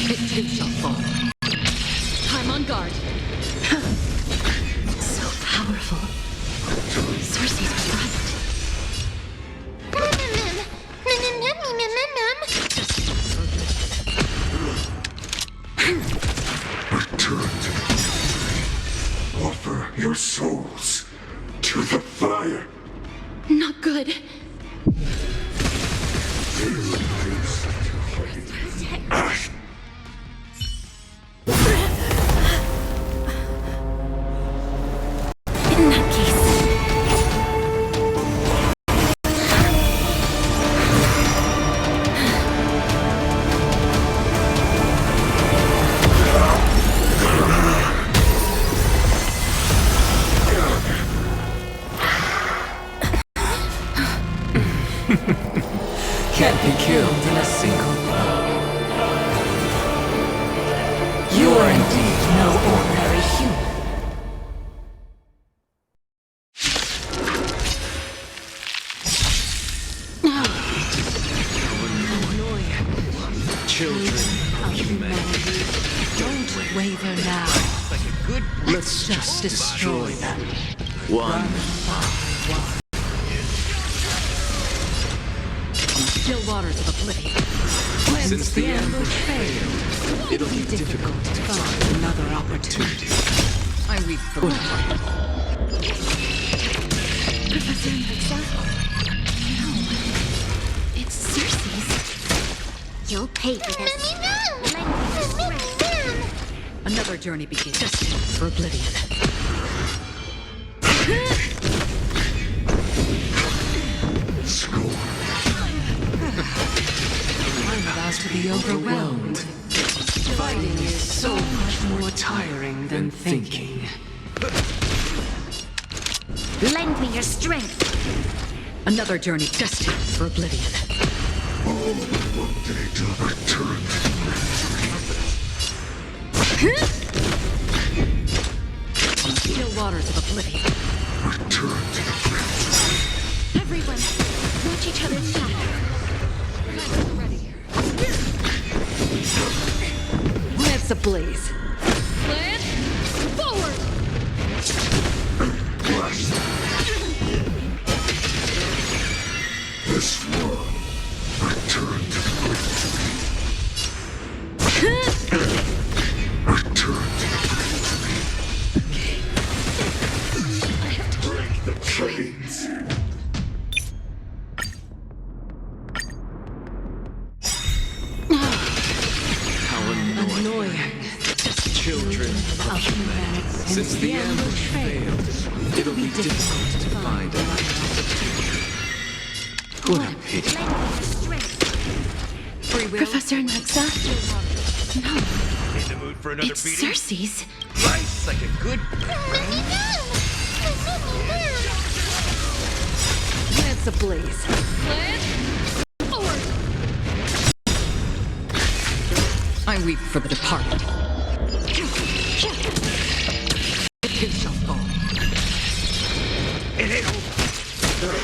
It too shall fall. I'm on guard. So powerful. Cersei's right. Return to the tree. Offer your souls to the fire. Not good. Ash. In that case. Can't be killed in a single blow. You are indeed no ordinary human. Children of humanity. Don't waver now. Like a good brew. Let's just destroy them. One. Still waters of oblivion. Since the ambush failed, it'll be difficult to find another opportunity. I weep for the departed. Professor Nexa? No. It's Cersei's. You'll pay for this. Lend me your strength. Another journey begins. Destined for oblivion. Score. I'm about to be overwhelmed. Fighting is so much more tiring than thinking. Lend me your strength. Another journey destined for oblivion. All will one day to return to Still waters of oblivion. return to the place. Everyone, watch each other's back. Lance ablaze. Lance forward. Blast. This world return to the place. Return to the place. Break the chains. How annoying. Children of humanity. Since the ambush failed, it'll be difficult to find another opportunity. What a pity. Lend me your strength. Free will. Professor Nexa? No, In the mood for another it's beating? Cersei's. Life's like a good Lance ablaze. Lance forward. I weep for the departed. It too shall fall. It ain't over.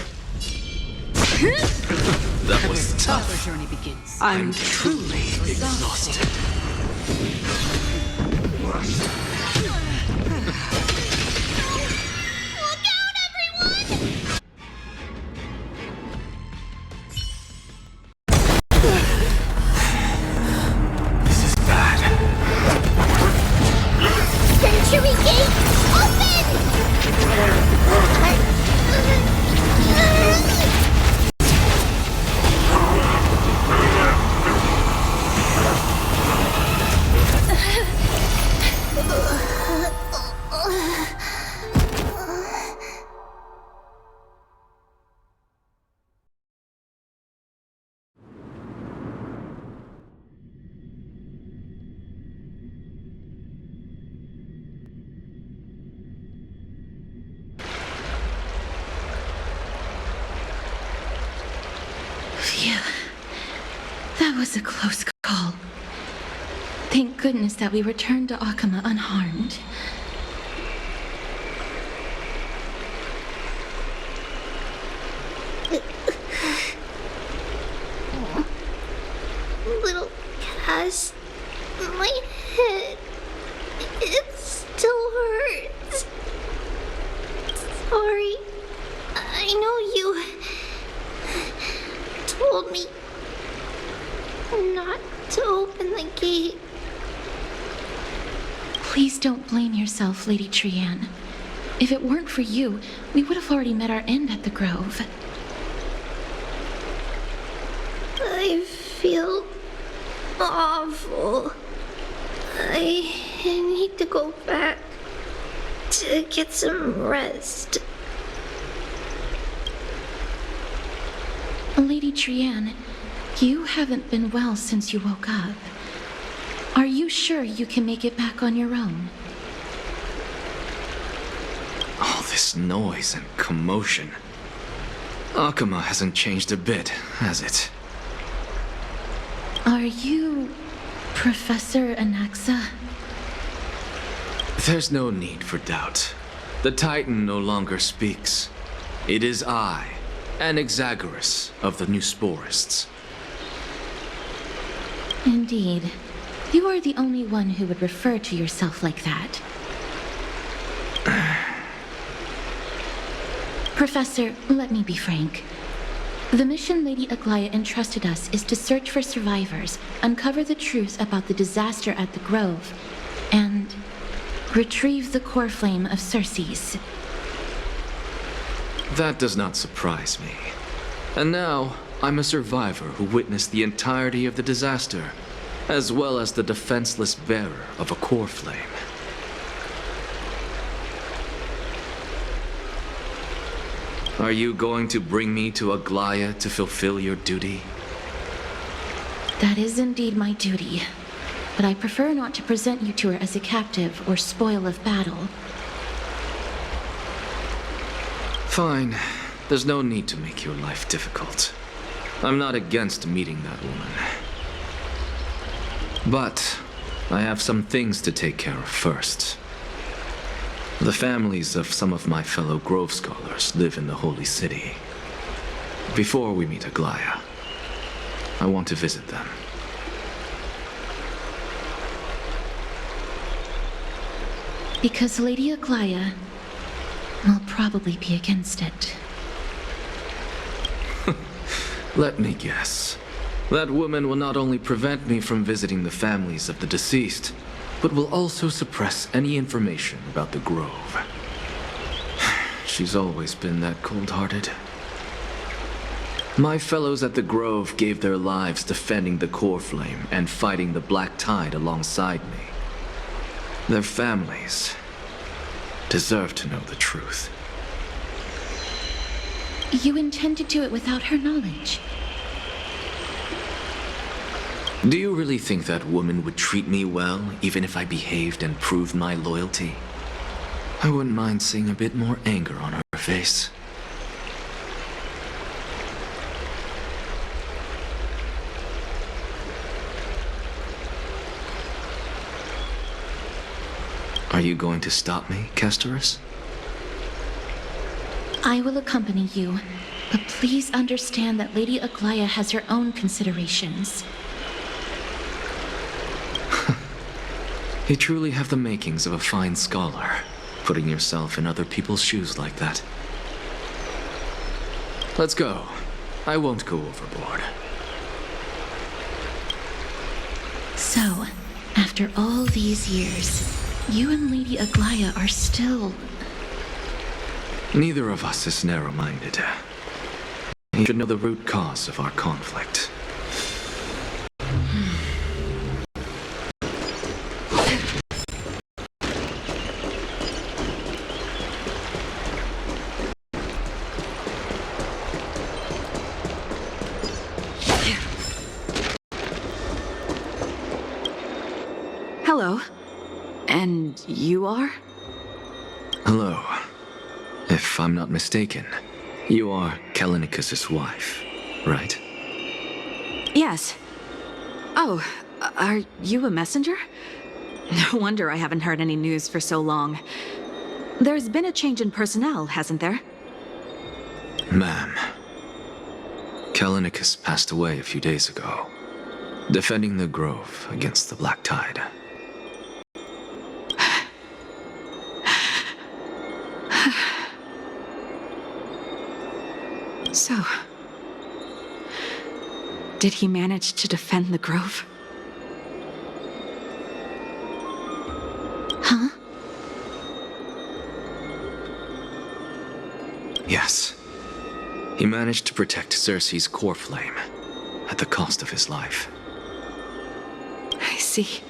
That was Another tough. journey begins. I'm truly Exhausted. Look out, everyone! This is bad. Century Gate, open! Phew. That was a close call. Thank goodness that we returned to Akama unharmed. Little Cass, my head, it still hurts. Sorry. I know you told me not to open the gate. Please don't blame yourself, Lady Trianne. If it weren't for you, we would have already met our end at the Grove. I feel awful. I need to go back to get some rest. Lady Trianne, you haven't been well since you woke up. Are you sure you can make it back on your own? All this noise and commotion. Akama hasn't changed a bit, has it? Are you Professor Anaxa? There's no need for doubt. The Titan no longer speaks. It is I, Anaxagoras of the Newsporists. Indeed. You are the only one who would refer to yourself like that. Professor, let me be frank. The mission Lady Aglaya entrusted us is to search for survivors, uncover the truth about the disaster at the Grove, and retrieve the core flame of Circes. That does not surprise me. And now, I'm a survivor who witnessed the entirety of the disaster, as well as the defenseless bearer of a core flame. Are you going to bring me to Aglaya to fulfill your duty? That is indeed my duty, but I prefer not to present you to her as a captive or spoil of battle. Fine. There's no need to make your life difficult. I'm not against meeting that woman. But I have some things to take care of first. The families of some of my fellow Grove scholars live in the Holy City. Before we meet Aglaya, I want to visit them. Because Lady Aglaya will probably be against it. Let me guess. That woman will not only prevent me from visiting the families of the deceased, but will also suppress any information about the Grove. She's always been that cold-hearted. My fellows at the Grove gave their lives defending the core flame and fighting the Black Tide alongside me. Their families deserve to know the truth. You intend to do it without her knowledge? Do you really think that woman would treat me well, even if I behaved and proved my loyalty? I wouldn't mind seeing a bit more anger on her face. Are you going to stop me, Kesterus? I will accompany you, but please understand that Lady Aglaya has her own considerations. You truly have the makings of a fine scholar, putting yourself in other people's shoes like that. Let's go. I won't go overboard. So, after all these years, you and Lady Aglaya are still... Neither of us is narrow-minded. You should know the root cause of our conflict. Hello. And you are? Hello. If I'm not mistaken, you are Kallinicus' wife, right? Yes. Oh, are you a messenger? No wonder I haven't heard any news for so long. There's been a change in personnel, hasn't there? Ma'am, Kalinicus passed away a few days ago, defending the Grove against the Black Tide. So, did he manage to defend the Grove? Huh? Yes. He managed to protect Cersei's core flame at the cost of his life. I see.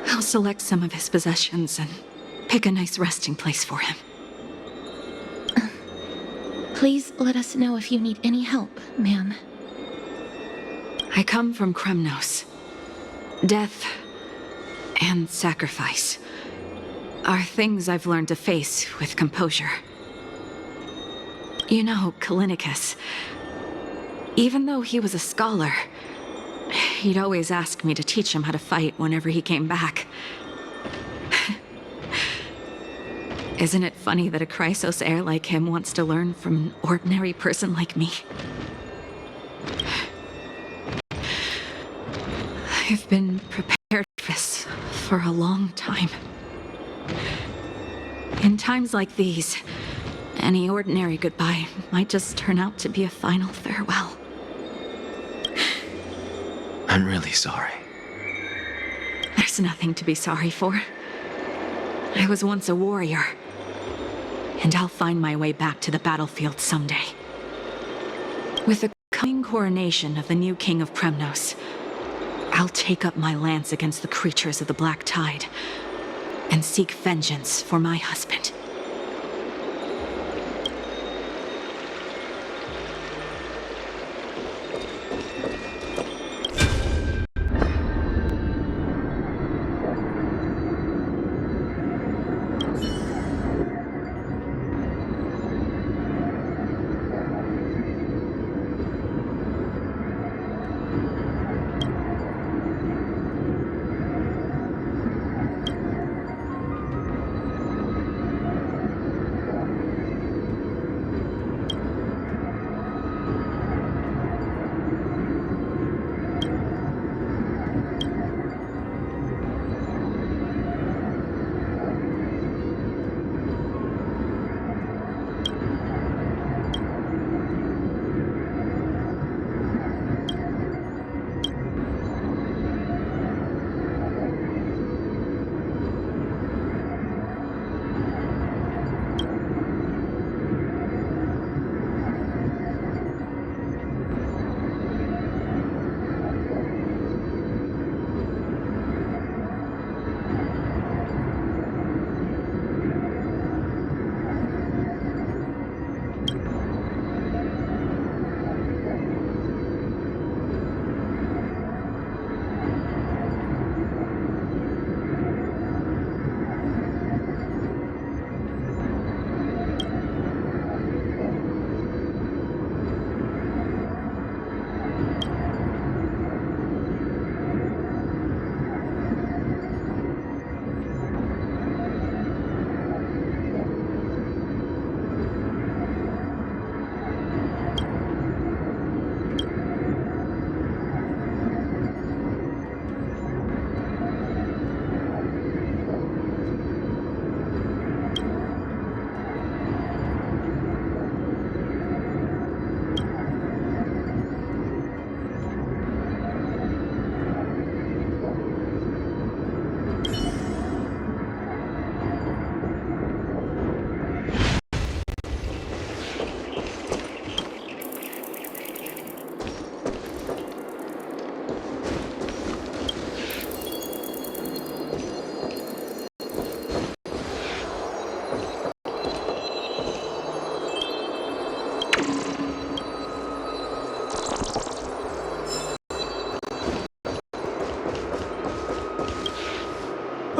I'll select some of his possessions and pick a nice resting place for him. Please let us know if you need any help, ma'am. I come from Kremnos. Death and sacrifice are things I've learned to face with composure. You know, Kalinicus, even though he was a scholar, he'd always ask me to teach him how to fight whenever he came back. Isn't it funny that a Chrysos heir like him wants to learn from an ordinary person like me? I've been prepared for this for a long time. In times like these, any ordinary goodbye might just turn out to be a final farewell. I'm really sorry. There's nothing to be sorry for. I was once a warrior, and I'll find my way back to the battlefield someday. With the coming coronation of the new king of Kremnos, I'll take up my lance against the creatures of the Black Tide and seek vengeance for my husband.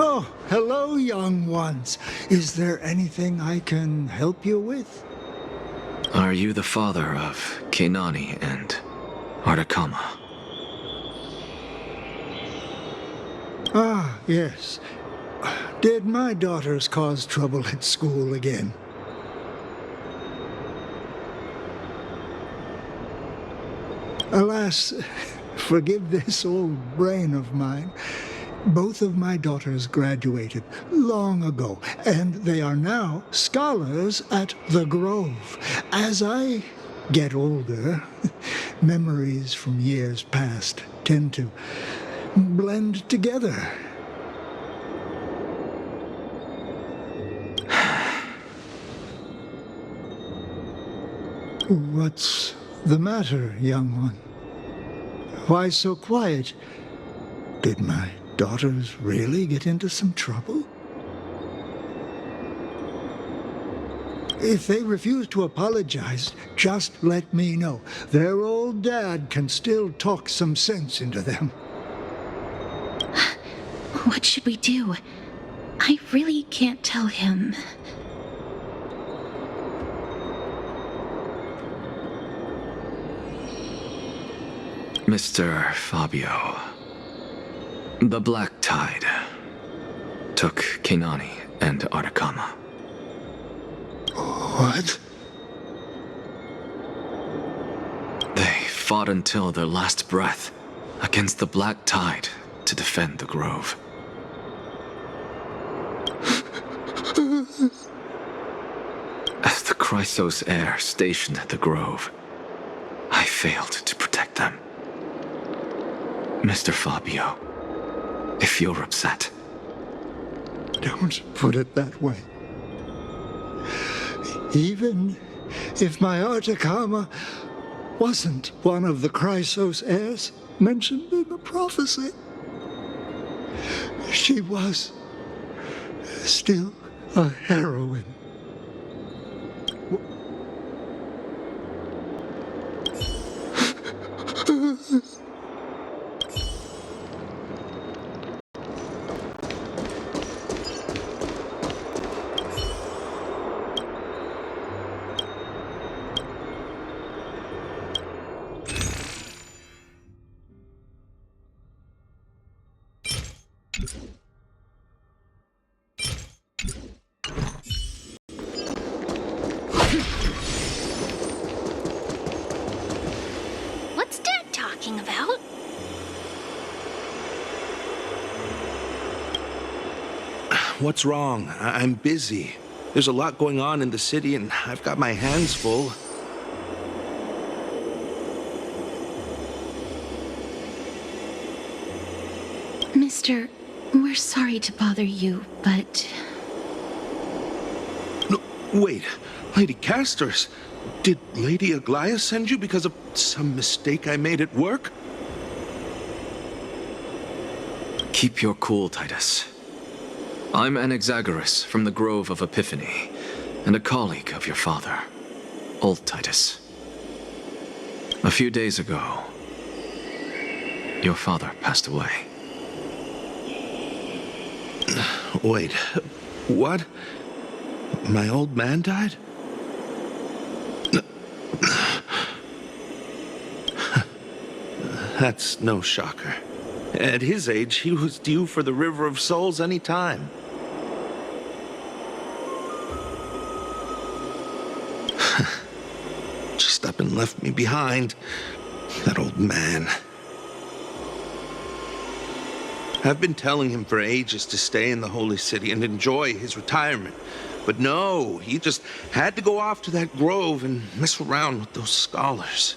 Oh, hello, young ones. Is there anything I can help you with? Are you the father of Keinani and Artakama? Ah, yes. Did my daughters cause trouble at school again? Alas, forgive this old brain of mine. Both of my daughters graduated long ago, and they are now scholars at the Grove. As I get older, memories from years past tend to blend together. What's the matter, young one? Why so quiet? Did my daughters really get into some trouble? If they refuse to apologize, just let me know. Their old dad can still talk some sense into them. What should we do? I really can't tell him. Mr. Fabio, the Black Tide took Keinani and Artakama. What? They fought until their last breath against the Black Tide to defend the Grove. As the Chrysos heir stationed at the Grove, I failed to protect them. Mr. Fabio, if you're upset. Don't put it that way. Even if my Artakama wasn't one of the Chrysos heirs mentioned in the prophecy, she was still a heroine. What's Dad talking about? What's wrong? I'm busy. There's a lot going on in the city, and I've got my hands full. Mister, we're sorry to bother you, but... No, wait. Lady Castors, did Lady Aglaia send you because of some mistake I made at work? Keep your cool, Titus. I'm Anaxagoras from the Grove of Epiphany, and a colleague of your father, old Titus. A few days ago, your father passed away. Wait, what? My old man died? That's no shocker. At his age, he was due for the River of Souls any time. Just up and left me behind. That old man. I've been telling him for ages to stay in the Holy City and enjoy his retirement. But no, he just had to go off to that grove and mess around with those scholars.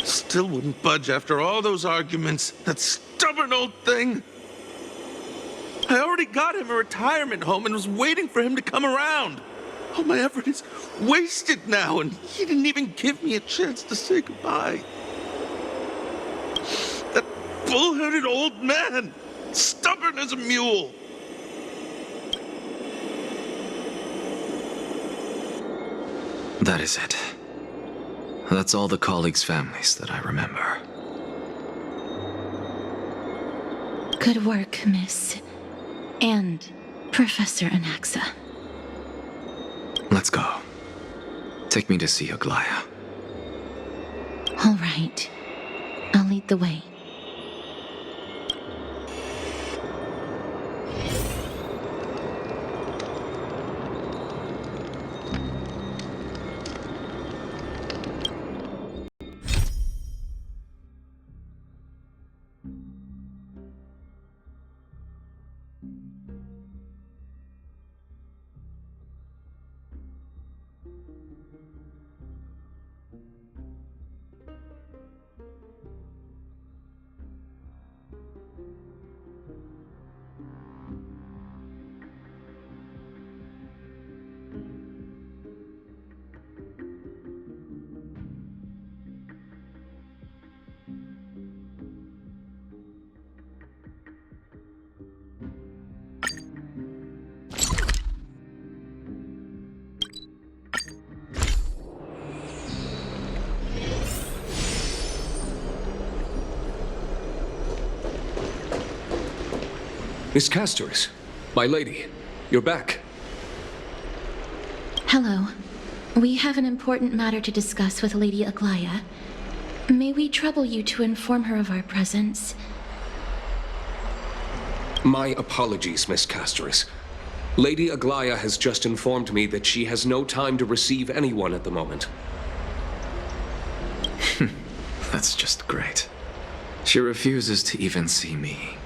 Still wouldn't budge after all those arguments. That stubborn old thing. I already got him a retirement home and was waiting for him to come around. All my effort is wasted now, and he didn't even give me a chance to say goodbye. That bull-headed old man, stubborn as a mule. That is it. That's all the colleagues' families that I remember. Good work, Miss. And Professor Anaxa. Let's go. Take me to see Aglaya. All right. I'll lead the way. Miss Castoris, my lady, you're back. Hello. We have an important matter to discuss with Lady Aglaya. May we trouble you to inform her of our presence? My apologies, Miss Castoris. Lady Aglaya has just informed me that she has no time to receive anyone at the moment. That's just great. She refuses to even see me.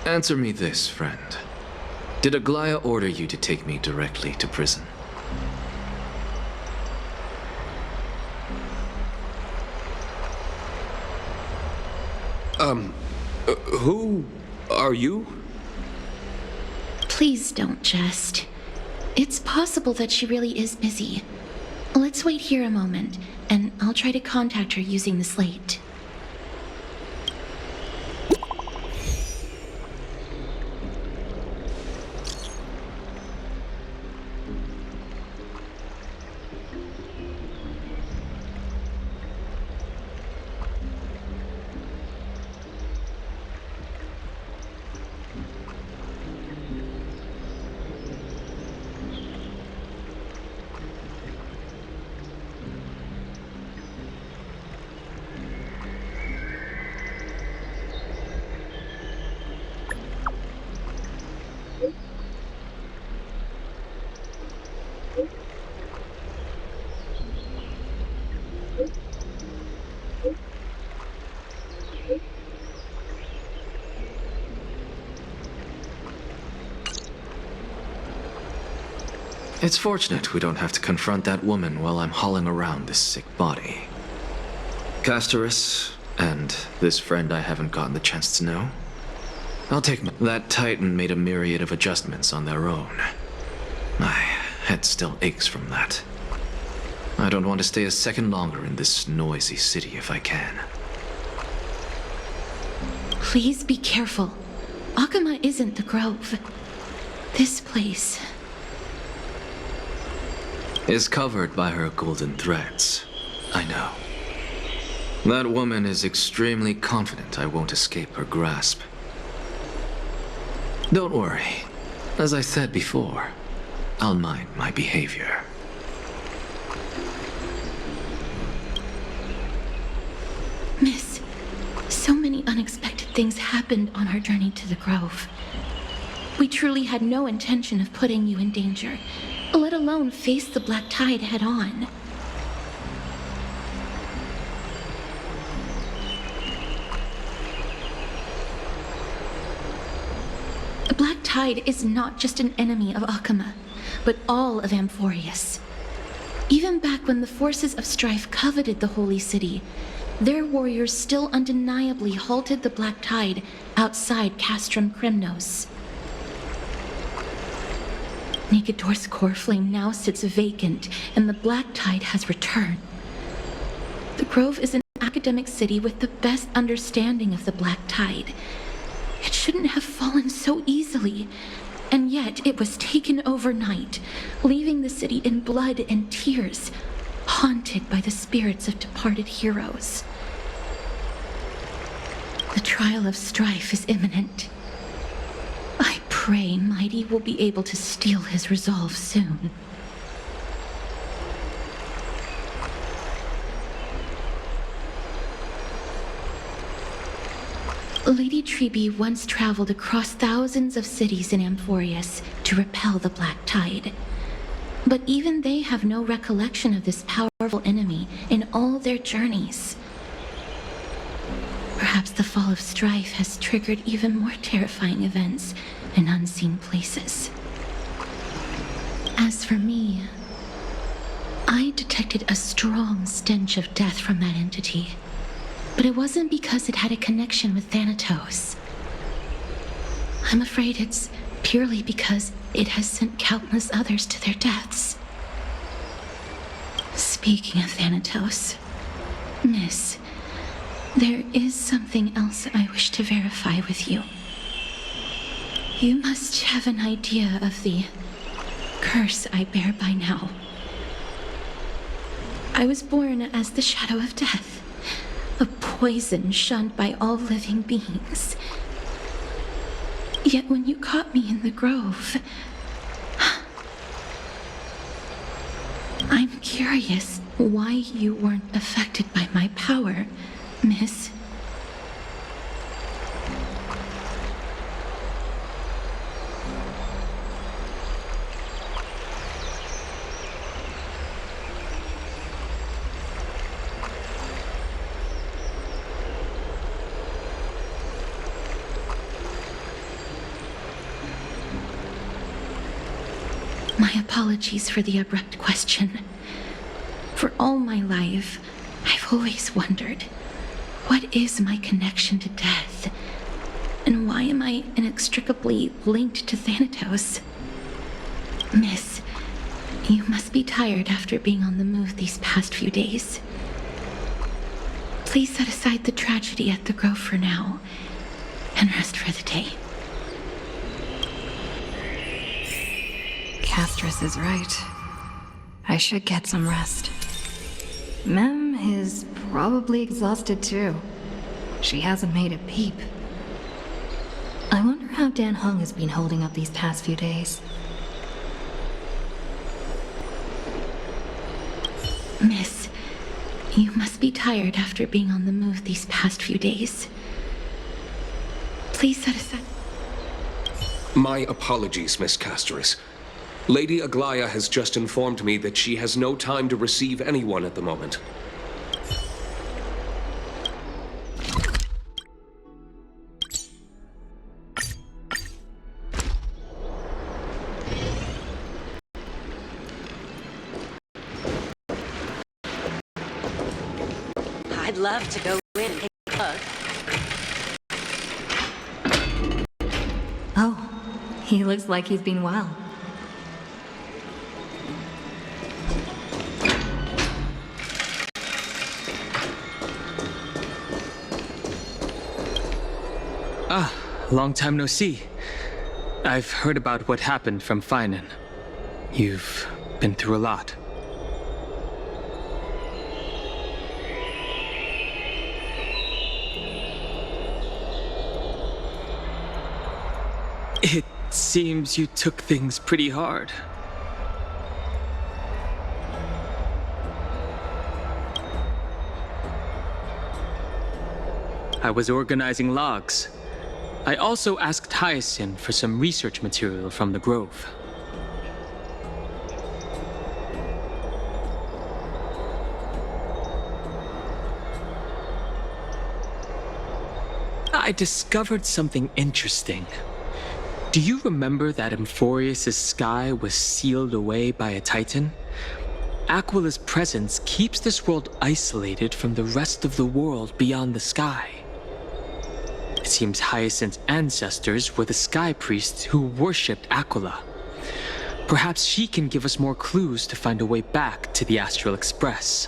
Answer me this, friend. Did Aglaya order you to take me directly to prison? Who are you? Please don't jest. It's possible that she really is busy. Let's wait here a moment, and I'll try to contact her using the slate. It's fortunate we don't have to confront that woman while I'm hauling around this sick body. Castoris, and this friend I haven't gotten the chance to know. I'll take that Titan made a myriad of adjustments on their own. My head still aches from that. I don't want to stay a second longer in this noisy city if I can. Please be careful. Akama isn't the Grove. This place is covered by her golden threads. I know. That woman is extremely confident I won't escape her grasp. Don't worry. As I said before, I'll mind my behavior. Miss, so many unexpected things happened on our journey to the Grove. We truly had no intention of putting you in danger, let alone face the Black Tide head-on. The Black Tide is not just an enemy of Akama, but all of Amphorius. Even back when the forces of strife coveted the Holy City, their warriors still undeniably halted the Black Tide outside Castrum Kremnos. Nikedor's core flame now sits vacant, and the Black Tide has returned. The Grove is an academic city with the best understanding of the Black Tide. It shouldn't have fallen so easily, and yet it was taken overnight, leaving the city in blood and tears, haunted by the spirits of departed heroes. The trial of strife is imminent. I pray Mighty will be able to steel his resolve soon. Lady Treby once traveled across thousands of cities in Amphorius to repel the Black Tide. But even they have no recollection of this powerful enemy in all their journeys. Perhaps the fall of strife has triggered even more terrifying events in unseen places. As for me, I detected a strong stench of death from that entity. But it wasn't because it had a connection with Thanatos. I'm afraid it's purely because it has sent countless others to their deaths. Speaking of Thanatos, Miss, there is something else I wish to verify with you. You must have an idea of the curse I bear by now. I was born as the shadow of death. A poison shunned by all living beings. Yet when you caught me in the grove, I'm curious why you weren't affected by my power, Miss. My apologies for the abrupt question. For all my life, I've always wondered, what is my connection to death? And why am I inextricably linked to Thanatos? Miss, you must be tired after being on the move these past few days. Please set aside the tragedy at the Grove for now, and rest for the day. Castris is right. I should get some rest. Mem is probably exhausted too. She hasn't made a peep. I wonder how Dan Hung has been holding up these past few days. Miss, you must be tired after being on the move these past few days. Please set aside... My apologies, Miss Castoris. Lady Aglaya has just informed me that she has no time to receive anyone at the moment. I'd love to go in and take a look. Oh, he looks like he's been well. Ah, long time no see. I've heard about what happened from Finan. You've been through a lot. It seems you took things pretty hard. I was organizing logs. I also asked Hyacinth for some research material from the Grove. I discovered something interesting. Do you remember that Amphorius' sky was sealed away by a Titan? Aquila's presence keeps this world isolated from the rest of the world beyond the sky. It seems Hyacinth's ancestors were the Sky Priests who worshipped Aquila. Perhaps she can give us more clues to find a way back to the Astral Express.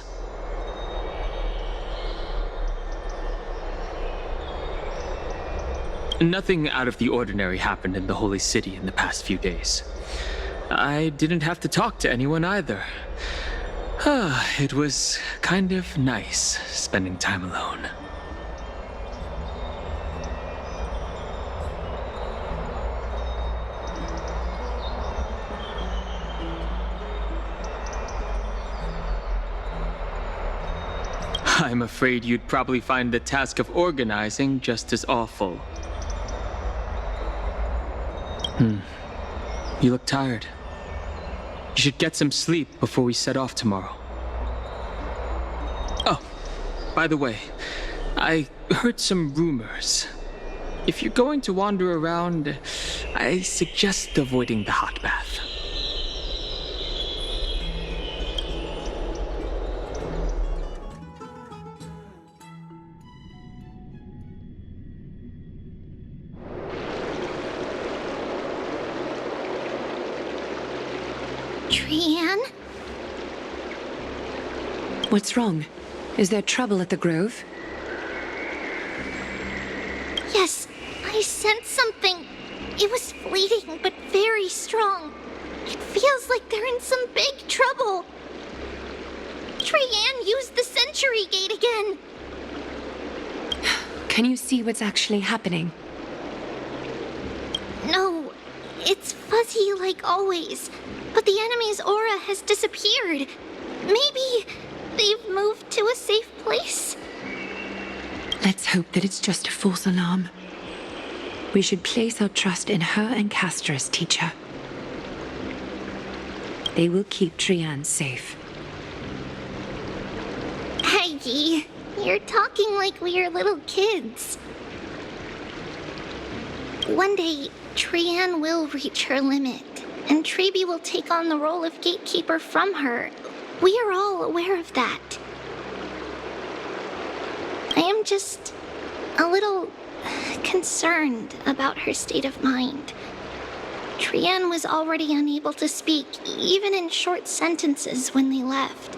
Nothing out of the ordinary happened in the Holy City in the past few days. I didn't have to talk to anyone either. It was kind of nice spending time alone. I'm afraid you'd probably find the task of organizing just as awful. You look tired. You should get some sleep before we set off tomorrow. Oh, by the way, I heard some rumors. If you're going to wander around, I suggest avoiding the hot bath. Trian? What's wrong? Is there trouble at the Grove? Yes, I sensed something. It was fleeting, but very strong. It feels like they're in some big trouble. Trian used the Century Gate again. Can you see what's actually happening? No, it's fuzzy like always. But the enemy's aura has disappeared. Maybe they've moved to a safe place? Let's hope that it's just a false alarm. We should place our trust in her and Castor's teacher. They will keep Trian safe. Aggie, you're talking like we're little kids. One day, Trian will reach her limit, and Treeby will take on the role of gatekeeper from her. We are all aware of that. I am just a little concerned about her state of mind. Trian was already unable to speak, even in short sentences, when they left.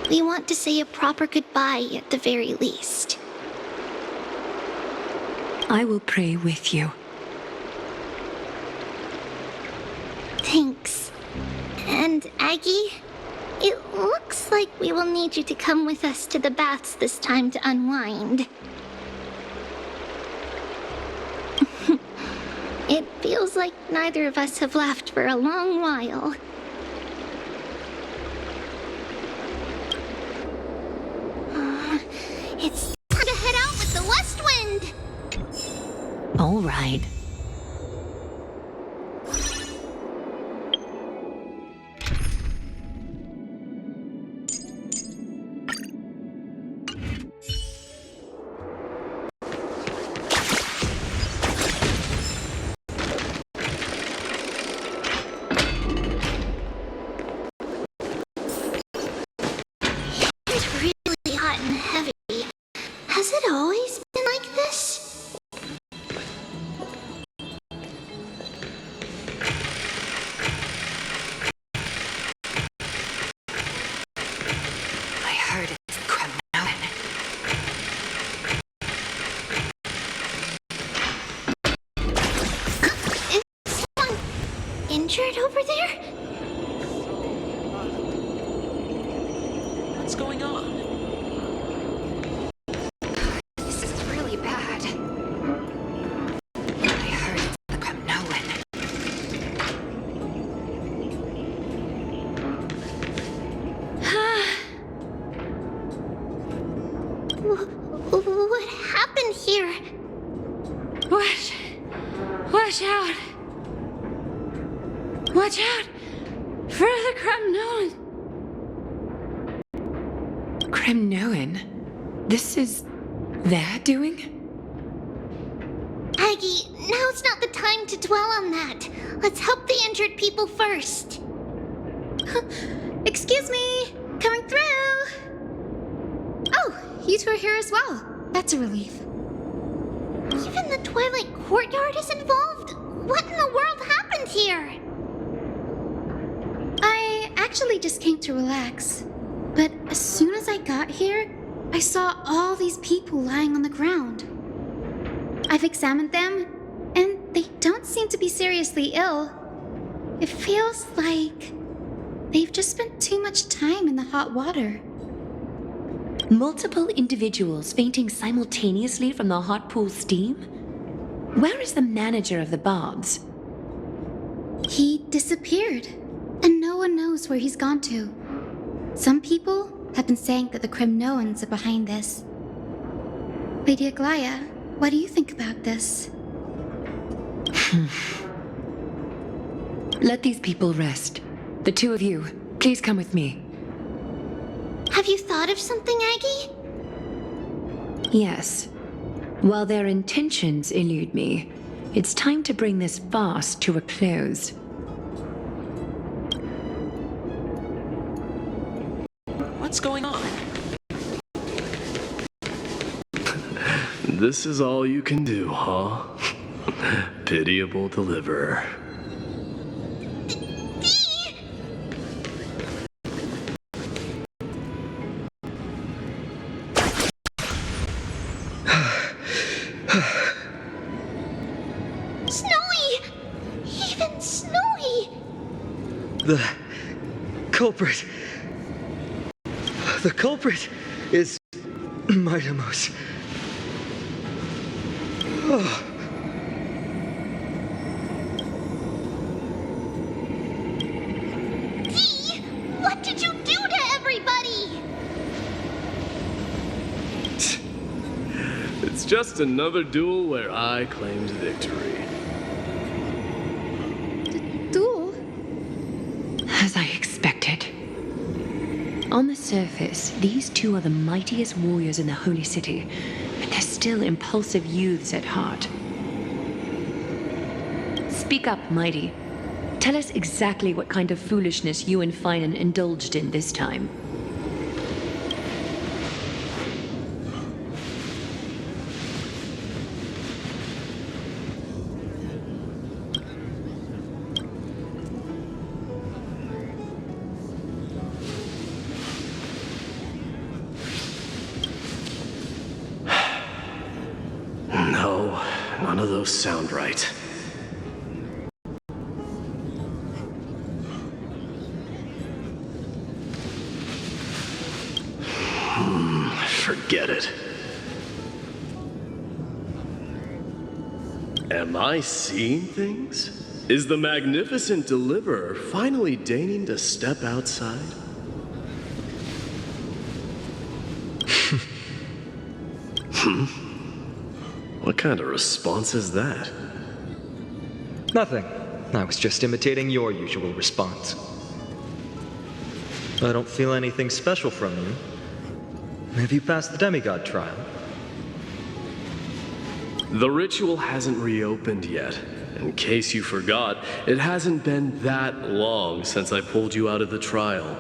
We want to say a proper goodbye at the very least. I will pray with you. Thanks. And Aggie, it looks like we will need you to come with us to the baths this time to unwind. It feels like neither of us have laughed for a long while. It's time to head out with the west wind! All right. Has it always been like this? I heard it's Kremlin. Is someone injured over there? What's going on? What happened here? Watch out! Watch out for the Kremlin! Kremlin? This is their doing? Aggie, now's not the time to dwell on that. Let's help the injured people first. Excuse me! Coming through! Oh, you two are here as well. That's a relief. Even the Twilight Courtyard is involved? What in the world happened here? I actually just came to relax. But as soon as I got here, I saw all these people lying on the ground. I've examined them, and they don't seem to be seriously ill. It feels like they've just spent too much time in the hot water. Multiple individuals fainting simultaneously from the hot pool steam? Where is the manager of the baths? He disappeared, and no one knows where he's gone to. Some people have been saying that the Kremnoans are behind this. Lady Aglaya, what do you think about this? Let these people rest. The two of you, please come with me. Have you thought of something, Aggie? Yes. While their intentions elude me, it's time to bring this farce to a close. What's going on? This is all you can do, huh? Pitiable deliverer. Snowy! Even Snowy! The culprit is Mightimos. Oh. Dee! What did you do to everybody? It's just another duel where I claimed victory. Duel? As I expected. On the surface, these two are the mightiest warriors in the Holy City, but they're still impulsive youths at heart. Speak up, Mighty. Tell us exactly what kind of foolishness you and Finan indulged in this time. No, none of those sound right. Forget it. Am I seeing things? Is the magnificent deliverer finally deigning to step outside? What kind of response is that? Nothing. I was just imitating your usual response. I don't feel anything special from you. Have you passed the demigod trial? The ritual hasn't reopened yet. In case you forgot, it hasn't been that long since I pulled you out of the trial.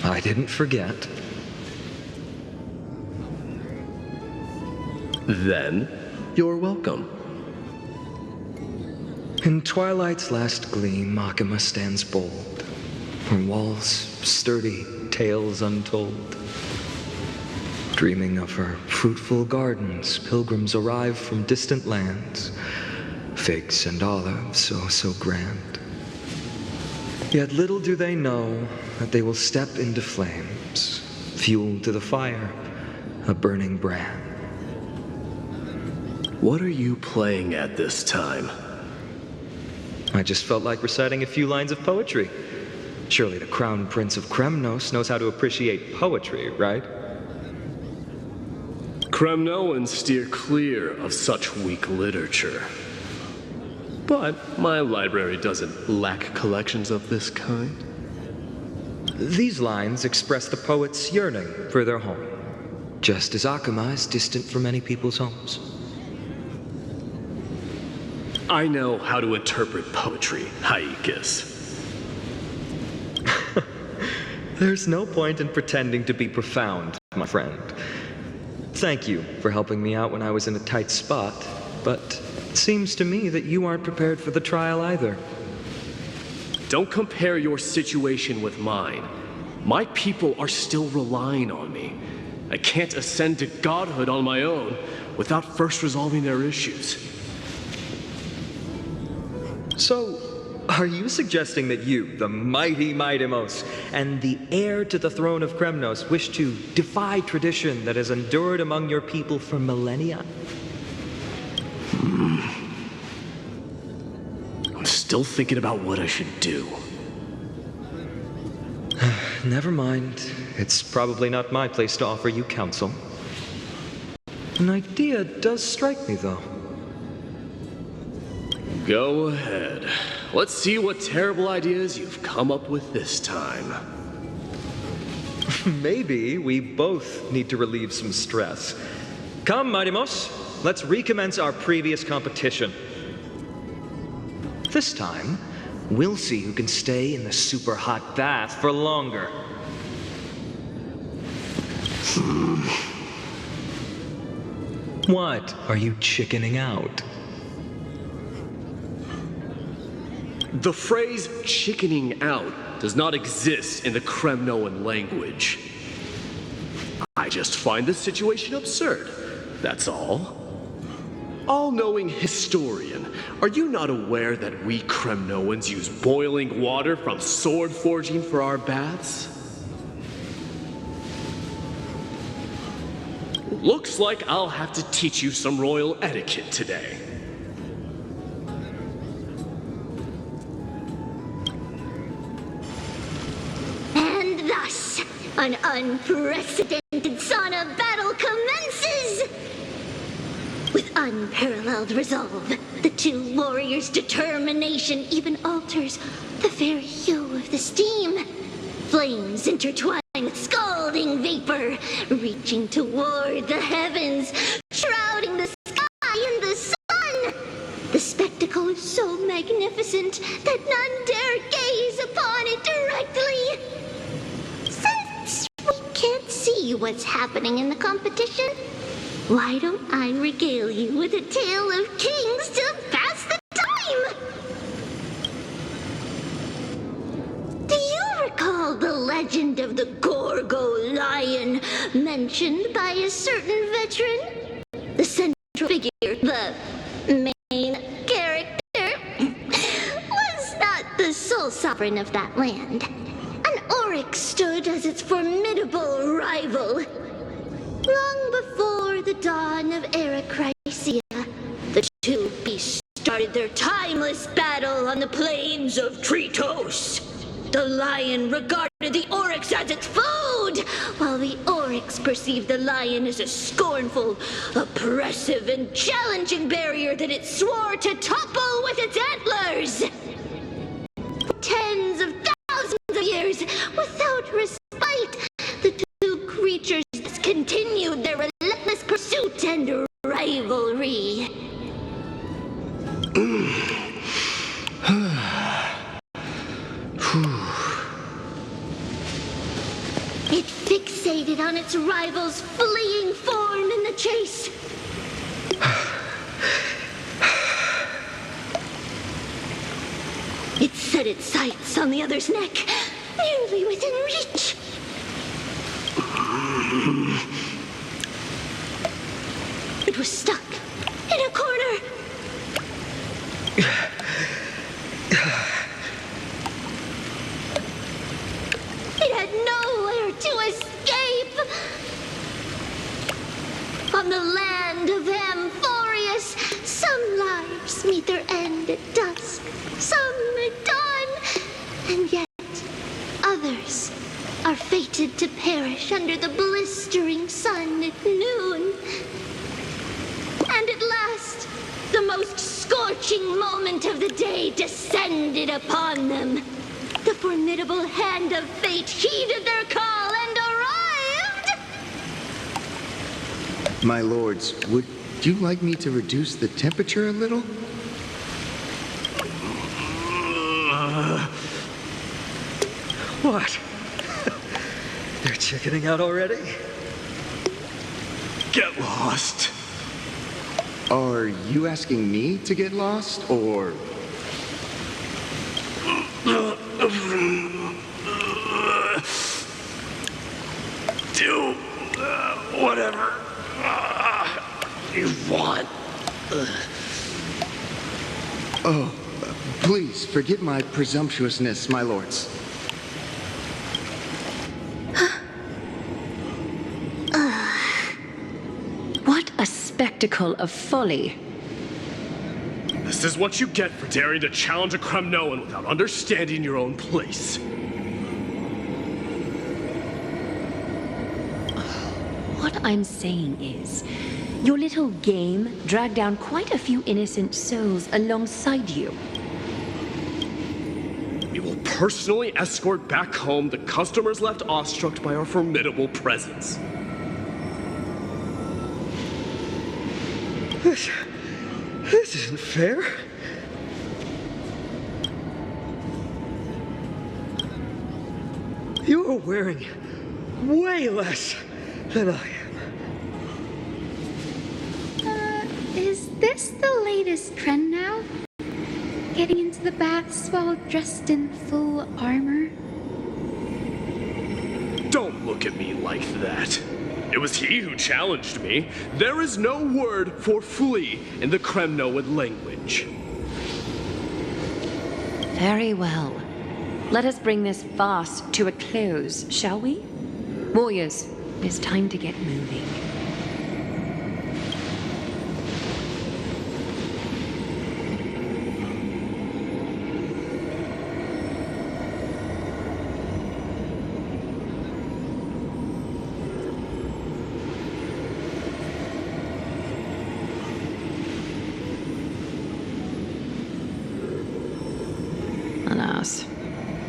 I didn't forget. Then, you're welcome. In twilight's last gleam, Makima stands bold. Her walls sturdy, tales untold. Dreaming of her fruitful gardens, pilgrims arrive from distant lands. Figs and olives, oh so grand. Yet little do they know that they will step into flames, fuel to the fire, a burning brand. What are you playing at this time? I just felt like reciting a few lines of poetry. Surely the Crown Prince of Kremnos knows how to appreciate poetry, right? Kremnoans steer clear of such weak literature. But my library doesn't lack collections of this kind. These lines express the poet's yearning for their home, just as Akama is distant from many people's homes. I know how to interpret poetry, Haikis. There's no point in pretending to be profound, my friend. Thank you for helping me out when I was in a tight spot, but it seems to me that you aren't prepared for the trial either. Don't compare your situation with mine. My people are still relying on me. I can't ascend to godhood on my own without first resolving their issues. So, are you suggesting that you, the mighty Mightimos, and the heir to the throne of Kremnos, wish to defy tradition that has endured among your people for millennia? I'm still still thinking about what I should do. Never mind. It's probably not my place to offer you counsel. An idea does strike me, though. Go ahead. Let's see what terrible ideas you've come up with this time. Maybe we both need to relieve some stress. Come, Mightimos, let's recommence our previous competition. This time, we'll see who can stay in the super hot bath for longer. What? Are you chickening out? The phrase chickening out does not exist in the Kremnoan language. I just find the situation absurd, that's all. All-knowing historian, are you not aware that we Kremnoans use boiling water from sword forging for our baths? Looks like I'll have to teach you some royal etiquette today. And thus, an unprecedented sauna battle commences! With unparalleled resolve, the two warriors' determination even alters the very hue of the steam. Flames intertwine with scalding vapor, reaching toward the heavens, shrouding the sky in the sun. The spectacle is so magnificent that none dare gaze upon it directly. Since we can't see what's happening in the competition, why don't I regale you with a tale of kings to pass the time? Do you recall the legend of the Gorgo lion mentioned by a certain veteran? The central figure, the main character, was not the sole sovereign of that land. An oryx stood as its formidable rival. Long before the dawn of Erechrysia, the two beasts started their timeless battle on the plains of Tritos. The lion regarded the oryx as its food, while the oryx perceived the lion as a scornful, oppressive, and challenging barrier that it swore to topple with its antlers. For tens of thousands of years, without respite, the two creatures continued their relentless pursuit and rivalry. It fixated on its rival's fleeing form in the chase. It set its sights on the other's neck, nearly within reach. It was stuck in a corner. It had nowhere to escape. On the land of Amphorius, some lives meet their end at dusk, some at dawn, and yet others are fated to perish under the blistering sun at noon. And at last, the most scorching moment of the day descended upon them. The formidable hand of fate heeded their call and arrived! My lords, would you like me to reduce the temperature a little? What? They're chickening out already? Get lost. Are you asking me to get lost, or... Do whatever you want. Oh, please forgive my presumptuousness, my lords. What a spectacle of folly. The This is what you get for daring to challenge a Kremnoan without understanding your own place. What I'm saying is, your little game dragged down quite a few innocent souls alongside you. We will personally escort back home the customers left awestruck by our formidable presence. This isn't fair. You're wearing way less than I am. Is this the latest trend now? Getting into the baths while dressed in full armor? Don't look at me like that. It was he who challenged me. There is no word for flee in the Kremnoan language. Very well. Let us bring this farce to a close, shall we? Warriors, it's time to get moving. Alas,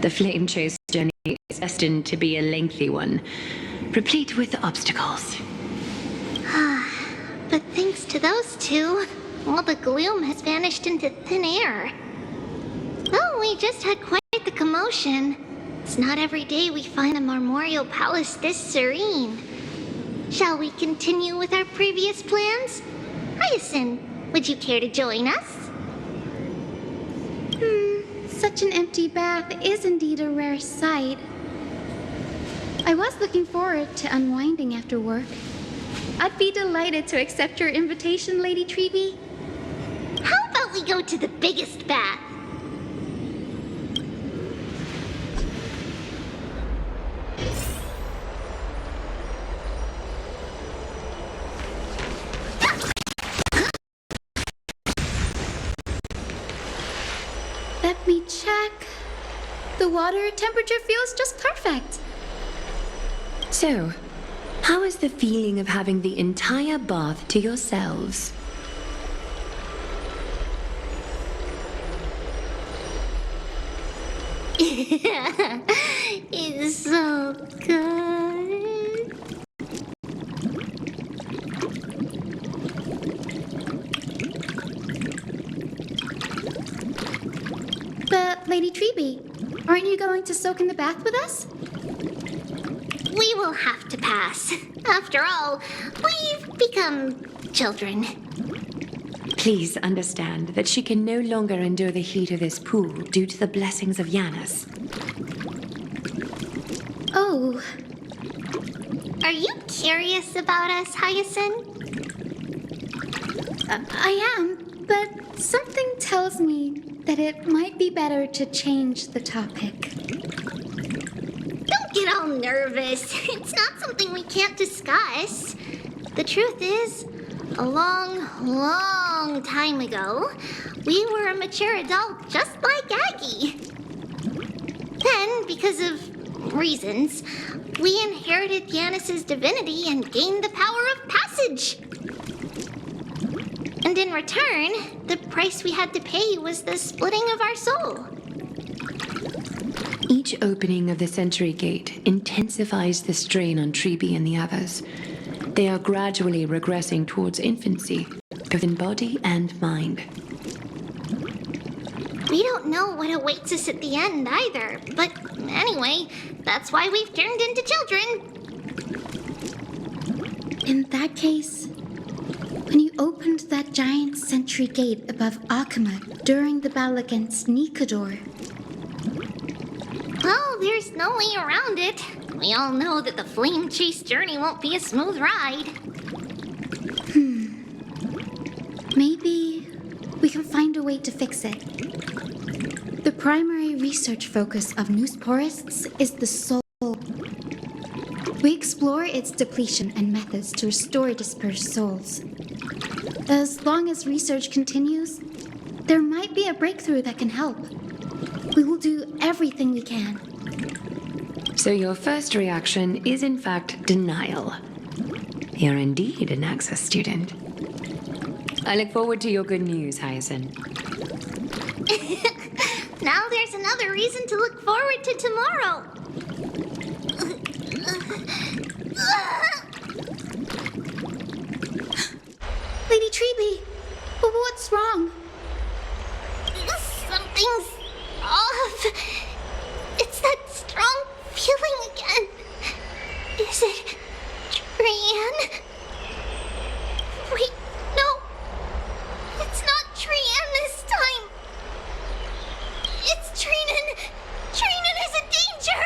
the flame chase journey is destined to be a lengthy one, replete with obstacles. But thanks to those two, all the gloom has vanished into thin air. Oh, we just had quite the commotion. It's not every day we find a memorial palace this serene. Shall we continue with our previous plans? Hyacinth, would you care to join us? Such an empty bath is indeed a rare sight. I was looking forward to unwinding after work. I'd be delighted to accept your invitation, Lady Treeby. How about we go to the biggest bath? Let me check. The water temperature feels just perfect. So, how is the feeling of having the entire bath to yourselves? It's so good. But, Lady Treeby, aren't you going to soak in the bath with us? We will have to pass. After all, we've become children. Please understand that she can no longer endure the heat of this pool due to the blessings of Yanis. Oh. Are you curious about us, Hyacinth? I am, but something tells me that it might be better to change the topic. Don't get all nervous. It's not something we can't discuss. The truth is, a long, long time ago, we were a mature adult just like Aggie. Then, because of reasons, we inherited Yanis's divinity and gained the power of passage. And in return, the price we had to pay was the splitting of our soul. Each opening of the Century Gate intensifies the strain on Treeby and the others. They are gradually regressing towards infancy, both in body and mind. We don't know what awaits us at the end either, but anyway, that's why we've turned into children. In that case, when you opened that giant sentry gate above Akama during the battle against Nikador. Well, there's no way around it. We all know that the flame chase journey won't be a smooth ride. Maybe we can find a way to fix it. The primary research focus of Noosporists is the soul. We explore its depletion and methods to restore dispersed souls. As long as research continues, There might be a breakthrough that can help. We will do everything we can. So your first reaction is in fact denial. You're indeed an Access student. I look forward to your good news, Hyacinth. Now there's another reason to look forward to tomorrow. Lady Treeby, what's wrong? Something's off. It's that strong feeling again. Is it Trian? Wait, no. It's not Trian this time. It's Trinan. Trinan is in danger.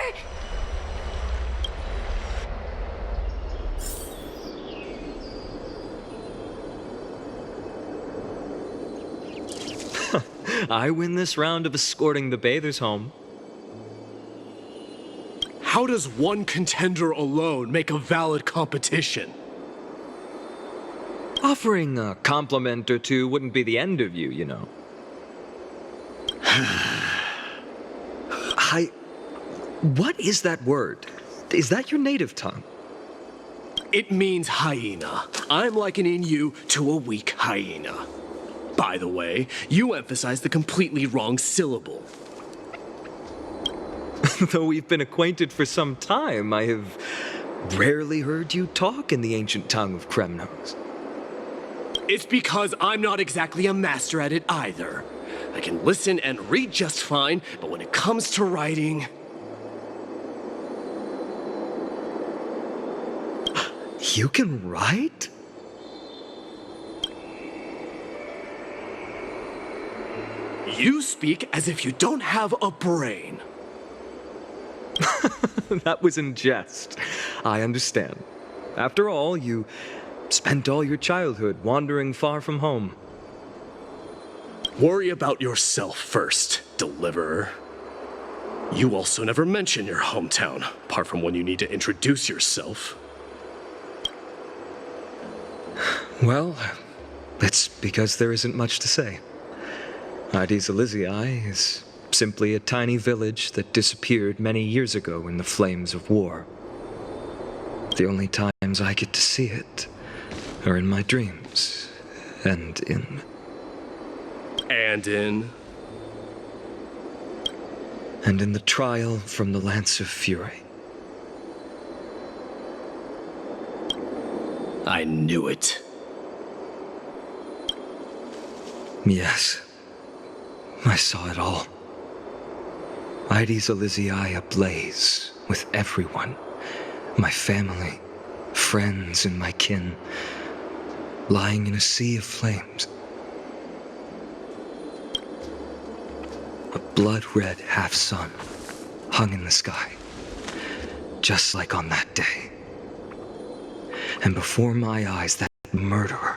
I win this round of escorting the bathers home. How does one contender alone make a valid competition? Offering a compliment or two wouldn't be the end of you, you know. What is that word? Is that your native tongue? It means hyena. I'm likening you to a weak hyena. By the way, you emphasized the completely wrong syllable. Though we've been acquainted for some time, I have rarely heard you talk in the ancient tongue of Kremnos. It's because I'm not exactly a master at it either. I can listen and read just fine, but when it comes to writing... You can write? You speak as if you don't have a brain. That was in jest. I understand. After all, you spent all your childhood wandering far from home. Worry about yourself first, Deliverer. You also never mention your hometown, apart from when you need to introduce yourself. Well, it's because there isn't much to say. Ides Elysiae is simply a tiny village that disappeared many years ago in the flames of war. The only times I get to see it are in my dreams, and in... And in the trial from the Lance of Fury. I knew it. Yes, I saw it all. Ides Elysiae ablaze with everyone. My family, friends, and my kin, lying in a sea of flames. A blood-red half-sun hung in the sky, just like on that day. And before my eyes, that murderer